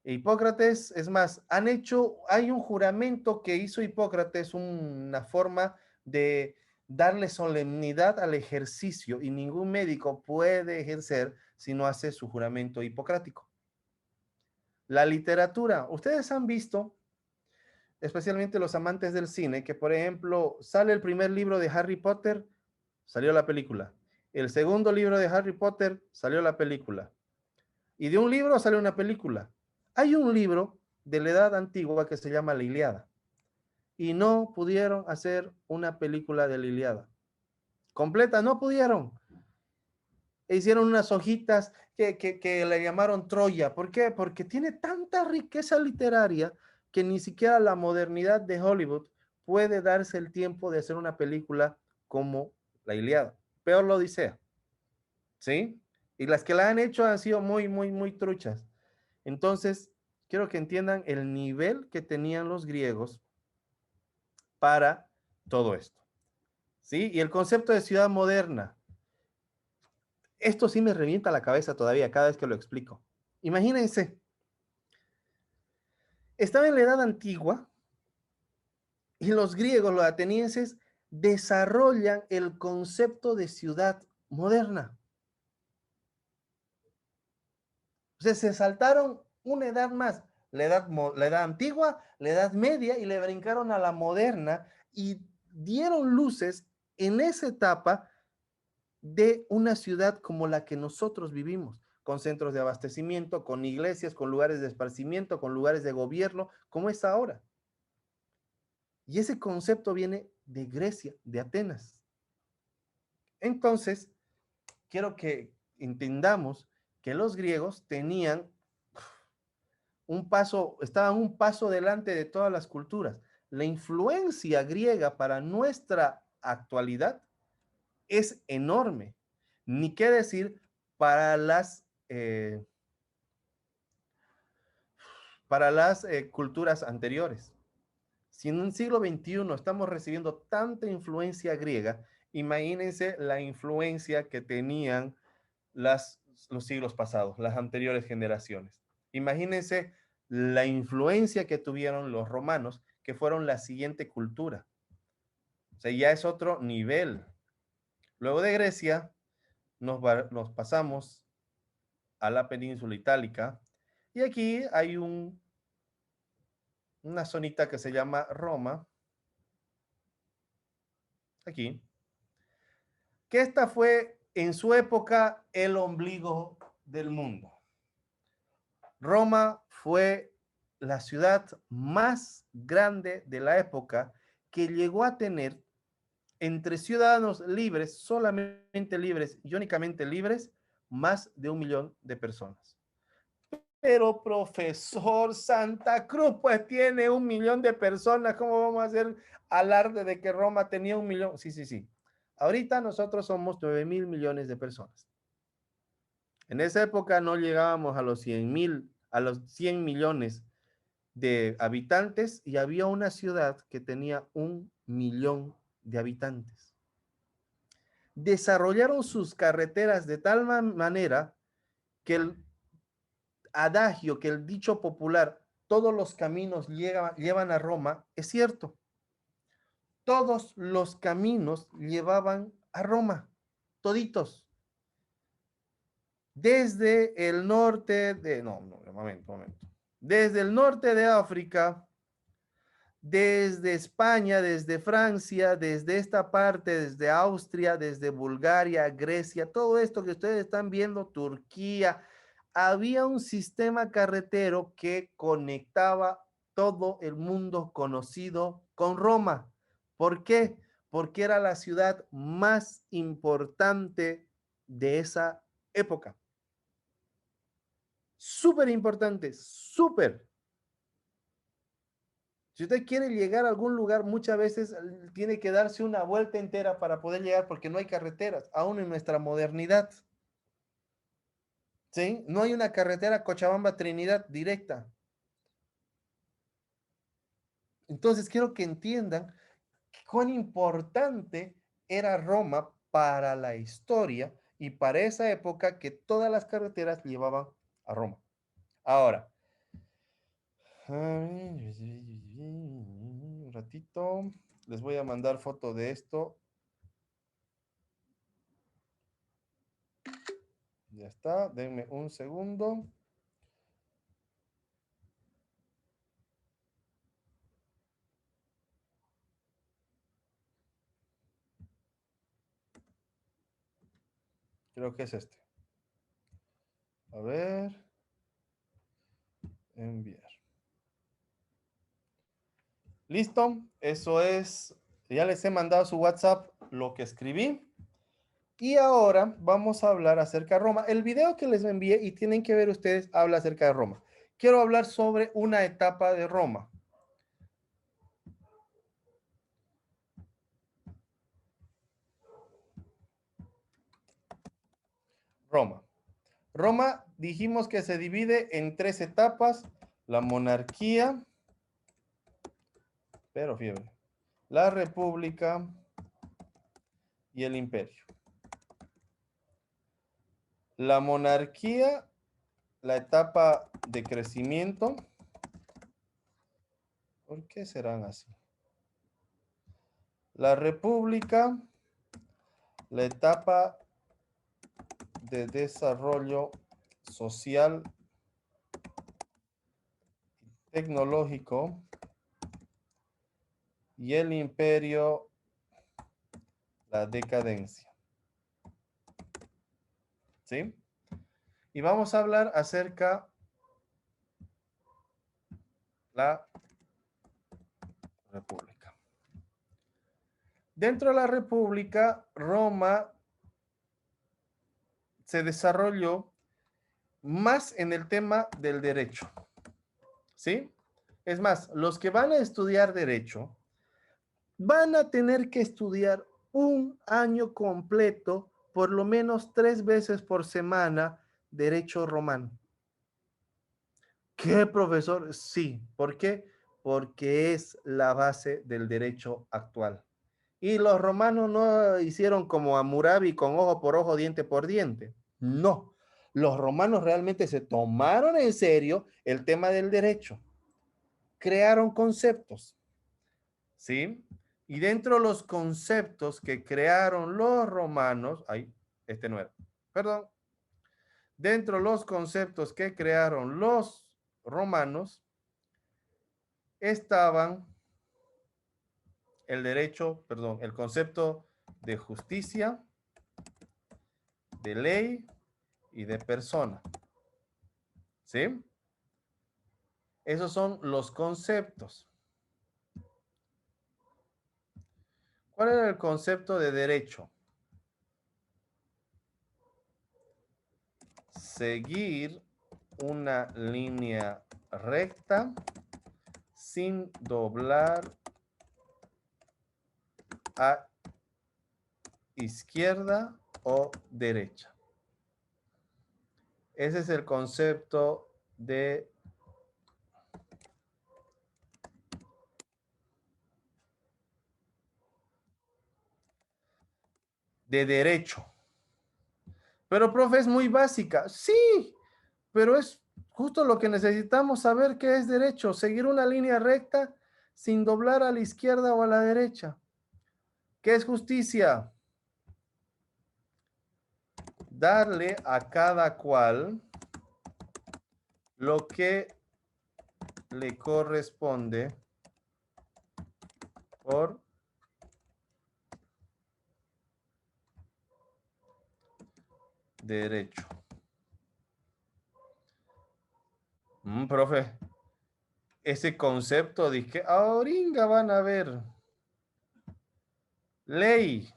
S1: Hipócrates, es más, hay un juramento que hizo Hipócrates, una forma de darle solemnidad al ejercicio y ningún médico puede ejercer si no hace su juramento hipocrático. La literatura, ustedes han visto, especialmente los amantes del cine, que por ejemplo sale el primer libro de Harry Potter, salió la película. El segundo libro de Harry Potter, salió la película. Y de un libro sale una película. Hay un libro de la Edad Antigua que se llama La Ilíada. Y no pudieron hacer una película de la Ilíada. Completa, no pudieron. E hicieron unas hojitas que le llamaron Troya. ¿Por qué? Porque tiene tanta riqueza literaria que ni siquiera la modernidad de Hollywood puede darse el tiempo de hacer una película como La Ilíada. Peor la Odisea. ¿Sí? Y las que la han hecho han sido muy, muy, muy truchas. Entonces, quiero que entiendan el nivel que tenían los griegos para todo esto. ¿Sí? Y el concepto de ciudad moderna. Esto sí me revienta la cabeza todavía cada vez que lo explico. Imagínense, estaba en la Edad Antigua y los griegos, los atenienses, desarrollan el concepto de ciudad moderna. O sea, se saltaron una edad más, la edad antigua, la edad media, y le brincaron a la moderna y dieron luces en esa etapa de una ciudad como la que nosotros vivimos, con centros de abastecimiento, con iglesias, con lugares de esparcimiento, con lugares de gobierno, como es ahora. Y ese concepto viene de Grecia, de Atenas. Entonces, quiero que entendamos que los griegos tenían estaban un paso delante de todas las culturas. La influencia griega para nuestra actualidad es enorme. Ni qué decir para las culturas anteriores. Si en un siglo XXI estamos recibiendo tanta influencia griega, imagínense la influencia que tenían los siglos pasados, las anteriores generaciones. Imagínense la influencia que tuvieron los romanos, que fueron la siguiente cultura. O sea, ya es otro nivel. Luego de Grecia, nos pasamos a la península itálica, y aquí hay una zonita que se llama Roma, aquí, que esta fue en su época el ombligo del mundo. Roma fue la ciudad más grande de la época, que llegó a tener entre ciudadanos libres, solamente libres y únicamente libres, más de 1 millón de personas. Pero profesor, Santa Cruz pues tiene 1 millón de personas. ¿Cómo vamos a hacer alarde de que Roma tenía 1 millón? Sí, sí, sí. Ahorita nosotros somos 9.000 millones de personas. En esa época no llegábamos a los 100 millones de habitantes y había una ciudad que tenía 1 millón de habitantes. Desarrollaron sus carreteras de tal manera que el adagio, que el dicho popular, todos los caminos llevan a Roma, es cierto. Todos los caminos llevaban a Roma, toditos. Desde el norte de, momento. Desde el norte de África, desde España, desde Francia, desde esta parte, desde Austria, desde Bulgaria, Grecia, todo esto que ustedes están viendo, Turquía, había un sistema carretero que conectaba todo el mundo conocido con Roma. ¿Por qué? Porque era la ciudad más importante de esa época. Súper importante, súper. Si usted quiere llegar a algún lugar, muchas veces tiene que darse una vuelta entera para poder llegar porque no hay carreteras, aún en nuestra modernidad. ¿Sí? No hay una carretera Cochabamba-Trinidad directa. Entonces quiero que entiendan cuán importante era Roma para la historia y para esa época que todas las carreteras llevaban a Roma. Ahora, un ratito, les voy a mandar foto de esto. Ya está, denme un segundo. Creo que es este. A ver. Enviar. Listo, eso es. Ya les he mandado su WhatsApp lo que escribí. Y ahora vamos a hablar acerca de Roma. El video que les envié y tienen que ver ustedes habla acerca de Roma. Quiero hablar sobre una etapa de Roma. Roma. Roma dijimos que se divide en 3 etapas. La monarquía, pero fiebre, la república y el imperio. La monarquía, la etapa de crecimiento. ¿Por qué serán así? La república, la etapa de desarrollo social y tecnológico y el imperio, la decadencia. ¿Sí? Y vamos a hablar acerca de la república. Dentro de la república, Roma se desarrolló más en el tema del derecho. ¿Sí? Es más, los que van a estudiar derecho van a tener que estudiar un año completo, por lo menos 3 veces por semana, derecho romano. ¿Qué, profesor? Sí. ¿Por qué? Porque es la base del derecho actual. Y los romanos no hicieron como Hammurabi con ojo por ojo, diente por diente. No. Los romanos realmente se tomaron en serio el tema del derecho. Crearon conceptos. ¿Sí? Y dentro de los conceptos que crearon los romanos, este no era, perdón. Dentro de los conceptos que crearon los romanos estaban el concepto de justicia, de ley y de persona. ¿Sí? Esos son los conceptos. ¿Cuál era el concepto de derecho? Seguir una línea recta sin doblar a izquierda o derecha. Ese es el concepto de de derecho. Pero, profe, es muy básica. Sí, pero es justo lo que necesitamos saber qué es derecho. Seguir una línea recta sin doblar a la izquierda o a la derecha. ¿Qué es justicia? Darle a cada cual lo que le corresponde por derecho. Profe, ese concepto dije, ahorita van a ver. Ley.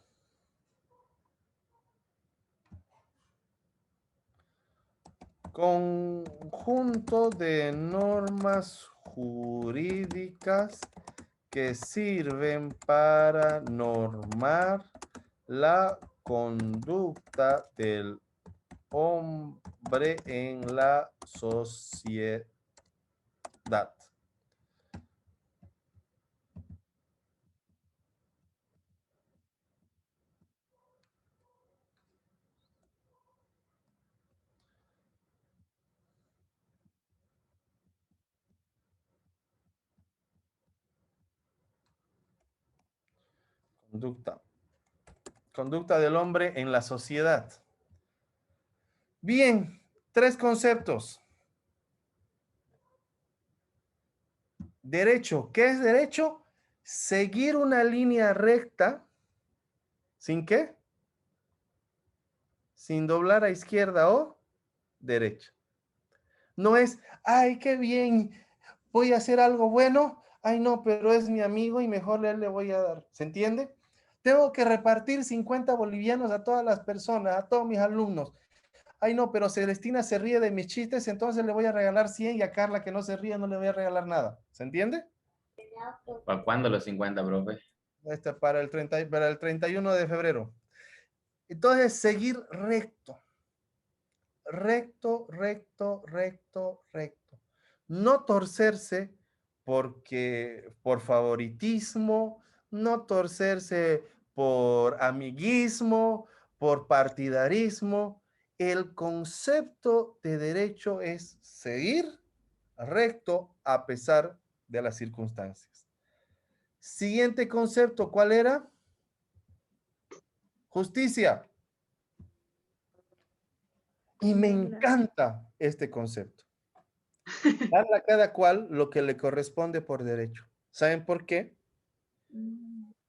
S1: Conjunto de normas jurídicas que sirven para normar la conducta del hombre en la sociedad. Conducta. Conducta del hombre en la sociedad. Bien, 3 conceptos. Derecho. ¿Qué es derecho? Seguir una línea recta. ¿Sin qué? Sin doblar a izquierda o derecha. No es, ay, qué bien, voy a hacer algo bueno. Ay, no, pero es mi amigo y mejor le voy a dar. ¿Se entiende? Tengo que repartir 50 bolivianos a todas las personas, a todos mis alumnos. Ay, no, pero Celestina se ríe de mis chistes, entonces le voy a regalar 100 y a Carla que no se ríe no le voy a regalar nada. ¿Se entiende?
S3: ¿Para cuándo los 50, profe?
S1: Para el 31 de febrero. Entonces, seguir recto. Recto, recto, recto, recto. No torcerse por favoritismo, no torcerse por amiguismo, por partidarismo. El concepto de derecho es seguir recto a pesar de las circunstancias. Siguiente concepto, ¿cuál era? Justicia. Y me encanta este concepto. Darle a cada cual lo que le corresponde por derecho. ¿Saben por qué?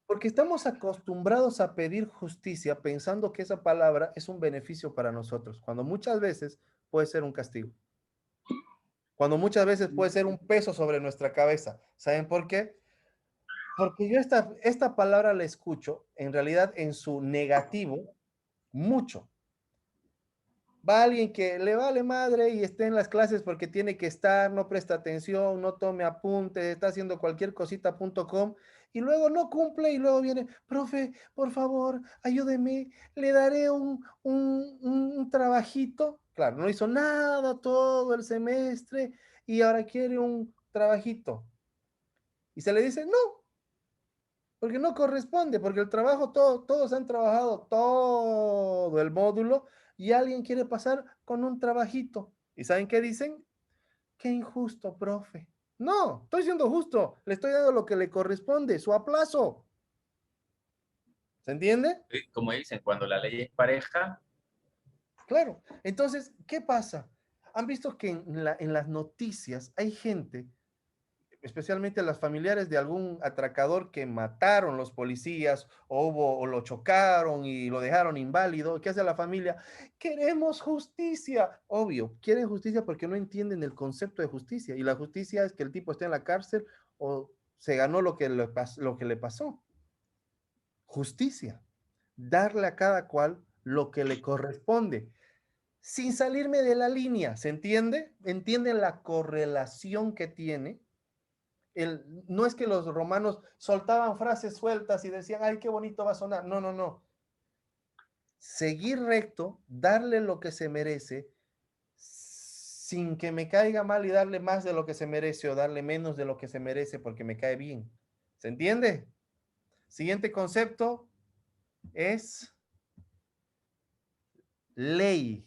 S1: Porque estamos acostumbrados a pedir justicia pensando que esa palabra es un beneficio para nosotros, cuando muchas veces puede ser un castigo. Cuando muchas veces puede ser un peso sobre nuestra cabeza. ¿Saben por qué? Porque yo esta palabra la escucho en realidad en su negativo mucho. Va alguien que le vale madre y esté en las clases porque tiene que estar, no presta atención, no tome apuntes, está haciendo cualquier cosita.com y luego no cumple y luego viene, profe, por favor, ayúdeme, le daré un trabajito. Claro, no hizo nada todo el semestre y ahora quiere un trabajito. Y se le dice, no, porque no corresponde, porque el trabajo, todos han trabajado todo el módulo y alguien quiere pasar con un trabajito. ¿Y saben qué dicen? Qué injusto, profe. No, estoy siendo justo, le estoy dando lo que le corresponde, su aplazo. ¿Se entiende?
S3: Como dicen, cuando la ley es pareja,
S1: Claro. Entonces, ¿qué pasa? Han visto que en las noticias hay gente, especialmente las familiares de algún atracador que mataron los policías o lo chocaron y lo dejaron inválido. ¿Qué hace la familia? Queremos justicia. Obvio, quieren justicia porque no entienden el concepto de justicia. Y la justicia es que el tipo esté en la cárcel o se ganó lo que le pasó. Justicia. Darle a cada cual lo que le corresponde. Sin salirme de la línea, ¿se entiende? ¿Entienden la correlación que tiene? No es que los romanos soltaban frases sueltas y decían, ay, qué bonito va a sonar. No, no, no. Seguir recto, darle lo que se merece, sin que me caiga mal y darle más de lo que se merece o darle menos de lo que se merece porque me cae bien. ¿Se entiende? Siguiente concepto es ley.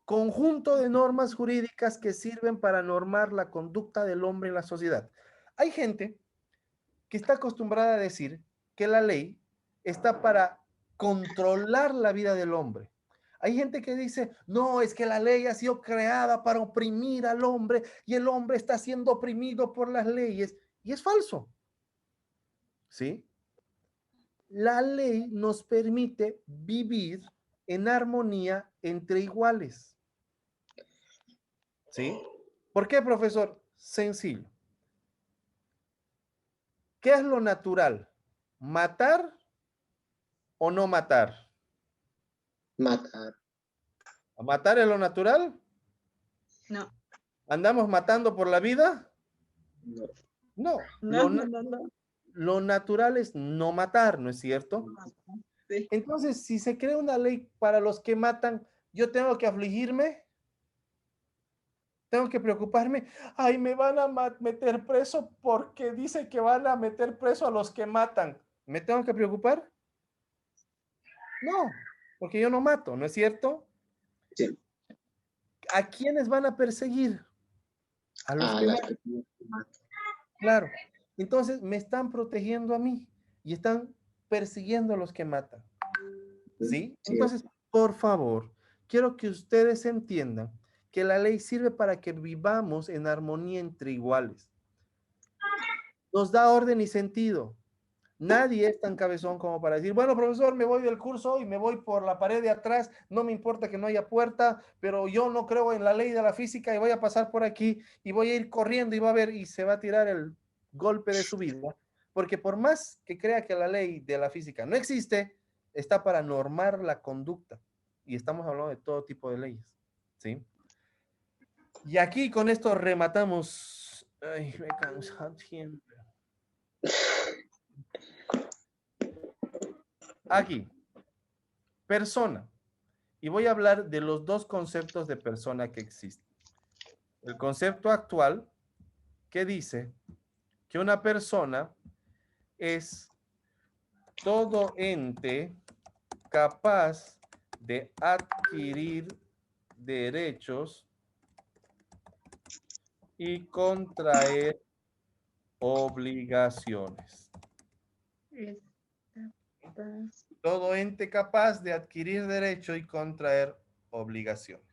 S1: Conjunto de normas jurídicas que sirven para normar la conducta del hombre en la sociedad. Hay gente que está acostumbrada a decir que la ley está para controlar la vida del hombre. Hay gente que dice, no, es que la ley ha sido creada para oprimir al hombre y el hombre está siendo oprimido por las leyes. Y es falso. ¿Sí? La ley nos permite vivir en armonía entre iguales. ¿Sí? ¿Por qué, profesor? Sencillo. ¿Qué es lo natural? ¿Matar o no matar?
S5: Matar.
S1: ¿Matar es lo natural?
S6: No.
S1: ¿Andamos matando por la vida?
S5: No.
S1: No.
S6: No.
S1: Lo natural es no matar, ¿no es cierto?
S6: Sí.
S1: Entonces, si se crea una ley para los que matan, yo tengo que afligirme, tengo que preocuparme. Ay, me van a meter preso porque dice que van a meter preso a los que matan. ¿Me tengo que preocupar? No, porque yo no mato, ¿no es cierto?
S5: Sí.
S1: ¿A quiénes van a perseguir? A los
S5: A
S1: que
S5: las
S1: matan.
S5: personas.
S1: Claro. Entonces me están protegiendo a mí y están persiguiendo a los que matan. ¿Sí?
S5: Sí.
S1: Entonces, por favor, quiero que ustedes entiendan que la ley sirve para que vivamos en armonía entre iguales. Nos da orden y sentido. Nadie es tan cabezón como para decir, bueno, profesor, me voy del curso y me voy por la pared de atrás, no me importa que no haya puerta, pero yo no creo en la ley de la física y voy a pasar por aquí y voy a ir corriendo y va a ver y se va a tirar el golpe de su vida. Porque por más que crea que la ley de la física no existe, está para normar la conducta. Y estamos hablando de todo tipo de leyes. ¿Sí? Y aquí con esto rematamos. Ay, me cansa siempre. Aquí, persona. Y voy a hablar de los dos conceptos de persona que existen. El concepto actual que dice que una persona es todo ente capaz de adquirir derechos y contraer obligaciones. Todo ente capaz de adquirir derecho y contraer obligaciones.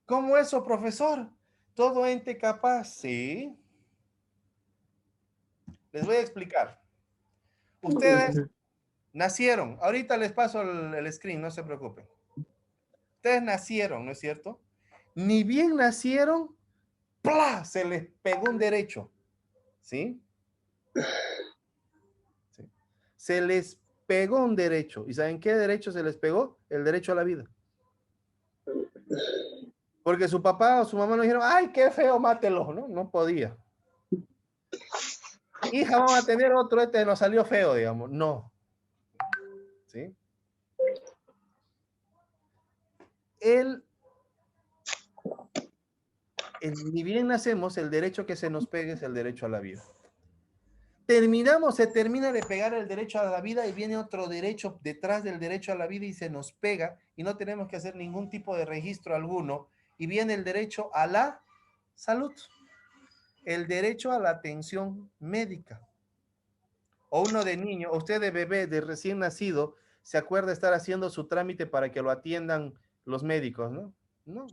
S1: ¿Cómo eso, profesor? Todo ente capaz, sí. Les voy a explicar. Ustedes nacieron, ahorita les paso el screen, no se preocupen. Ustedes nacieron, ¿no es cierto? Ni bien nacieron, ¡plá! Se les pegó un derecho. ¿Sí? Sí. Se les pegó un derecho. ¿Y saben qué derecho se les pegó? El derecho a la vida. Porque su papá o su mamá no dijeron, ¡ay, qué feo, mátelo! No, no podía. Hija, vamos a tener otro, este nos salió feo, digamos. No. ¿Sí? Ni bien nacemos, el derecho que se nos pegue es el derecho a la vida. Se termina de pegar el derecho a la vida y viene otro derecho detrás del derecho a la vida y se nos pega y no tenemos que hacer ningún tipo de registro alguno y viene el derecho a la salud, el derecho a la atención médica. O uno de niño, o usted de bebé, de recién nacido, se acuerda estar haciendo su trámite para que lo atiendan los médicos, ¿no? No.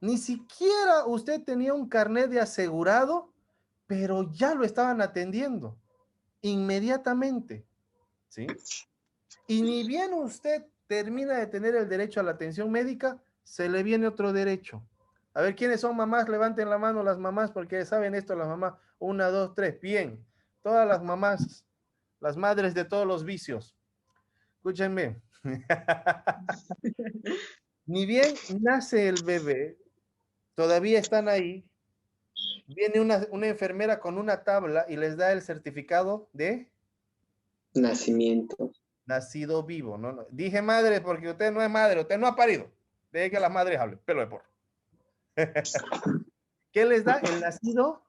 S1: Ni siquiera usted tenía un carnet de asegurado, pero ya lo estaban atendiendo inmediatamente, ¿sí? Y ni bien usted termina de tener el derecho a la atención médica, se le viene otro derecho. A ver, ¿quiénes son mamás? Levanten la mano las mamás, porque saben esto las mamás. 1, 2, 3, bien. Todas las mamás, las madres de todos los vicios. Escúchenme. Ni bien nace el bebé, todavía están ahí, viene una enfermera con una tabla y les da el certificado de
S5: Nacimiento.
S1: nacido vivo. No. Dije madre porque usted no es madre, usted no ha parido. Deje que las madres hablen, pelo de porro. ¿Qué les da? El nacido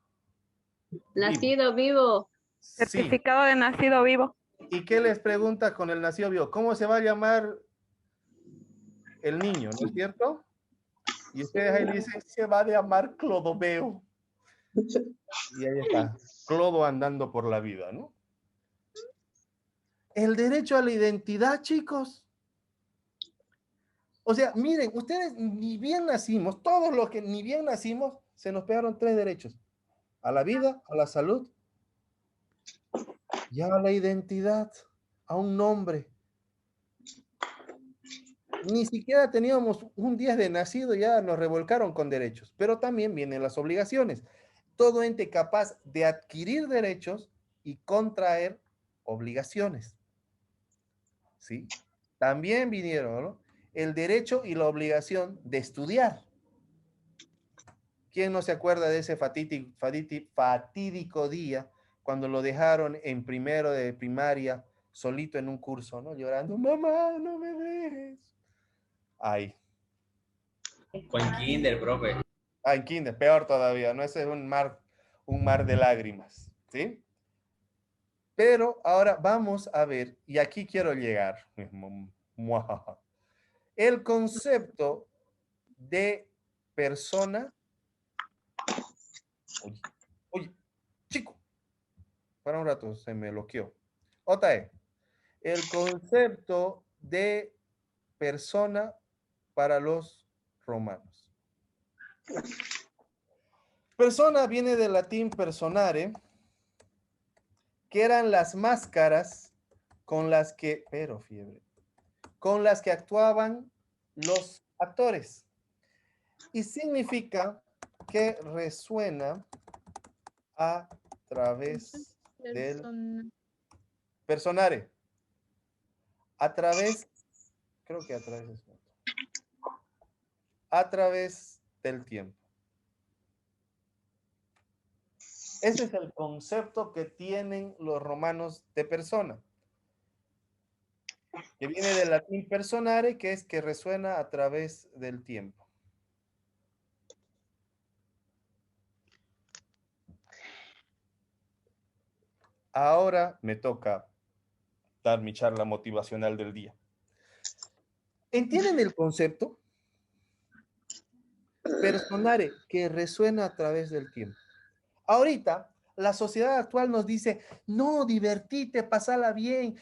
S6: Nacido vivo.
S1: Sí.
S7: Certificado de nacido vivo.
S1: ¿Y qué les pregunta con el nacido vivo? ¿Cómo se va a llamar el niño, no es cierto? Y ustedes ahí le dicen, se va a llamar Clodoveo. Y ahí está, Clodo andando por la vida, ¿no? El derecho a la identidad, chicos. O sea, miren, ustedes ni bien nacimos, todos los que ni bien nacimos, se nos pegaron 3 derechos. A la vida, a la salud y a la identidad, a un nombre. Ni siquiera teníamos un día de nacido, ya nos revolcaron con derechos, pero también vienen las obligaciones. Todo ente capaz de adquirir derechos y contraer obligaciones. ¿Sí? También vinieron, ¿no? El derecho y la obligación de estudiar. ¿Quién no se acuerda de ese fatídico día cuando lo dejaron en primero de primaria, solito en un curso, ¿no? Llorando, mamá, no me dejes. Ay.
S3: Con kinder, profe.
S1: Ah, en kinder, peor todavía, ¿no? Ese es un mar de lágrimas, ¿sí? Pero ahora vamos a ver, y aquí quiero llegar, el concepto de persona. Oye, chico, para un rato se me bloqueó. Otae, el concepto de persona para los romanos. Persona viene del latín personare, que eran las máscaras con las que, con las que actuaban los actores. Y significa que resuena a través del personare. A través, creo que a través del tiempo. Ese es el concepto que tienen los romanos de persona, que viene del latín personare, que es que resuena a través del tiempo. Ahora me toca dar mi charla motivacional del día. ¿Entienden el concepto? Personare, que resuena a través del tiempo. Ahorita, la sociedad actual nos dice, no, divertite, pasala bien.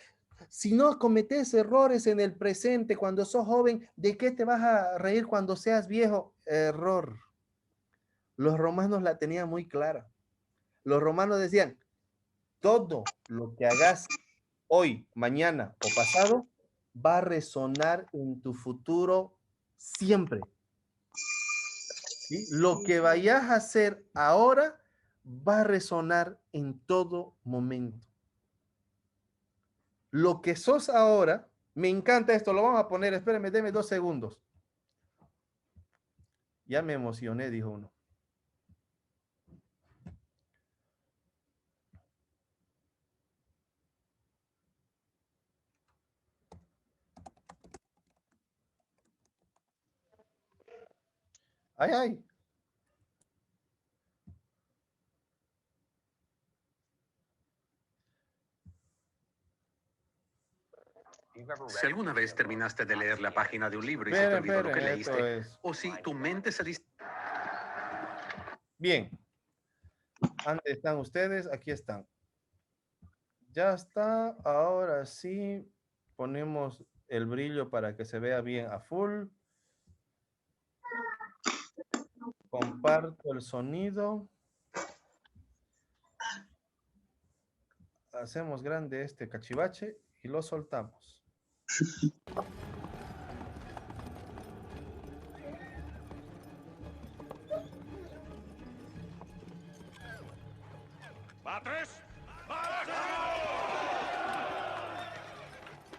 S1: Si no cometes errores en el presente cuando sos joven, ¿de qué te vas a reír cuando seas viejo? Error. Los romanos la tenían muy clara. Los romanos decían, todo lo que hagas hoy, mañana o pasado va a resonar en tu futuro siempre. ¿Sí? Lo que vayas a hacer ahora va a resonar en todo momento. Lo que sos ahora, me encanta esto, lo vamos a poner, espérenme, denme 2 segundos. Ya me emocioné, dijo uno. Ay, ay.
S8: Si alguna vez terminaste de leer la página de un libro y se te olvidó lo que leíste, o si tu mente se
S1: Bien. ¿Dónde están ustedes? Aquí están. Ya está. Ahora sí ponemos el brillo para que se vea bien a full. Comparto el sonido. Hacemos grande este cachivache y lo soltamos.
S9: ¡Batres!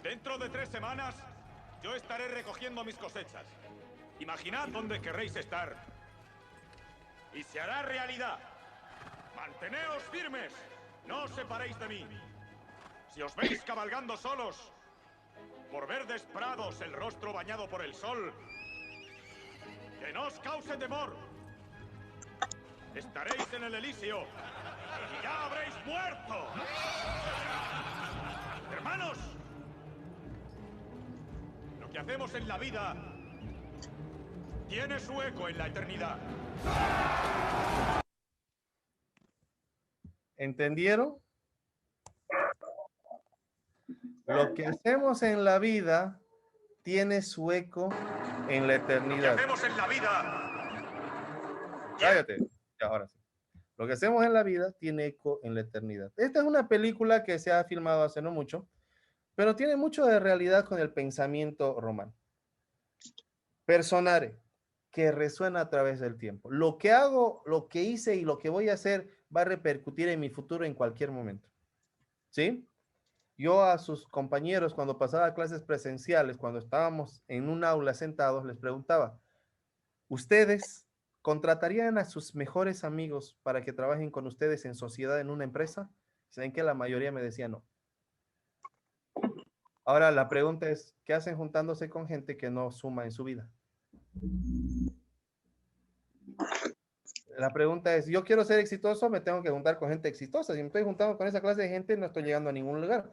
S9: Dentro de 3 semanas, yo estaré recogiendo mis cosechas. Imaginad dónde querréis estar. Y se hará realidad. Manteneos firmes. No os separéis de mí. Si os veis cabalgando solos, por verdes prados, el rostro bañado por el sol, que no os cause temor. Estaréis en el Elíseo. y ya habréis muerto. Hermanos, lo que hacemos en la vida tiene su eco en la eternidad.
S1: ¿Entendieron? Lo que hacemos en la vida tiene su eco en la
S9: Lo que
S1: eternidad.
S9: hacemos en la vida
S1: Cállate. Ya, ahora sí. Lo que hacemos en la vida tiene eco en la eternidad. Esta es una película que se ha filmado hace no mucho, pero tiene mucho de realidad con el pensamiento romano. Personare, que resuena a través del tiempo. Lo que hago, lo que hice y lo que voy a hacer va a repercutir en mi futuro en cualquier momento. ¿Sí? Yo a sus compañeros, cuando pasaba clases presenciales, cuando estábamos en un aula sentados, les preguntaba, ¿ustedes contratarían a sus mejores amigos para que trabajen con ustedes en sociedad en una empresa? Saben que la mayoría me decía no. Ahora la pregunta es, ¿qué hacen juntándose con gente que no suma en su vida? La pregunta es, yo quiero ser exitoso, me tengo que juntar con gente exitosa. Si me estoy juntando con esa clase de gente, no estoy llegando a ningún lugar.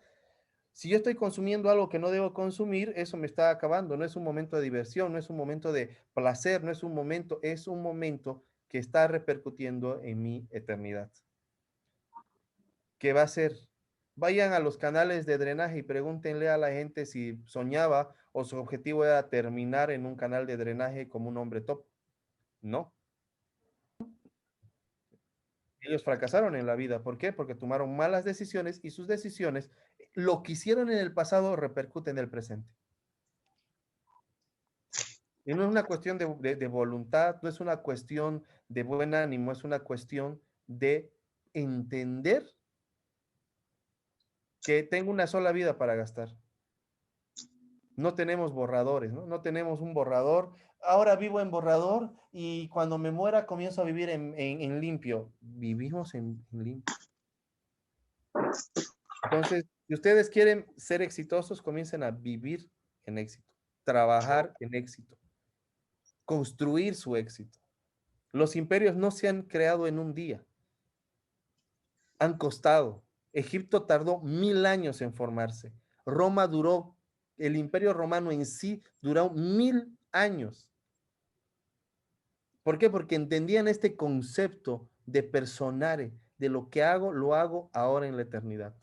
S1: Si yo estoy consumiendo algo que no debo consumir, eso me está acabando. No es un momento de diversión, no es un momento de placer, no es un momento que está repercutiendo en mi eternidad. ¿Qué va a ser? Vayan a los canales de drenaje y pregúntenle a la gente si soñaba o su objetivo era terminar en un canal de drenaje como un hombre top. No. Ellos fracasaron en la vida. ¿Por qué? Porque tomaron malas decisiones y sus decisiones, lo que hicieron en el pasado, repercute en el presente. Y no es una cuestión de voluntad, no es una cuestión de buen ánimo, es una cuestión de entender que tengo una sola vida para gastar. No tenemos borradores, ¿no? No tenemos un borrador. Ahora vivo en borrador y cuando me muera comienzo a vivir en limpio. Vivimos en limpio. Entonces, si ustedes quieren ser exitosos, comiencen a vivir en éxito, trabajar en éxito, construir su éxito. Los imperios no se han creado en un día. Han costado. Egipto tardó 1000 años en formarse. Roma duró, el imperio romano en sí duró 1000 años. ¿Por qué? Porque entendían este concepto de personare, de lo que hago, lo hago ahora en la eternidad.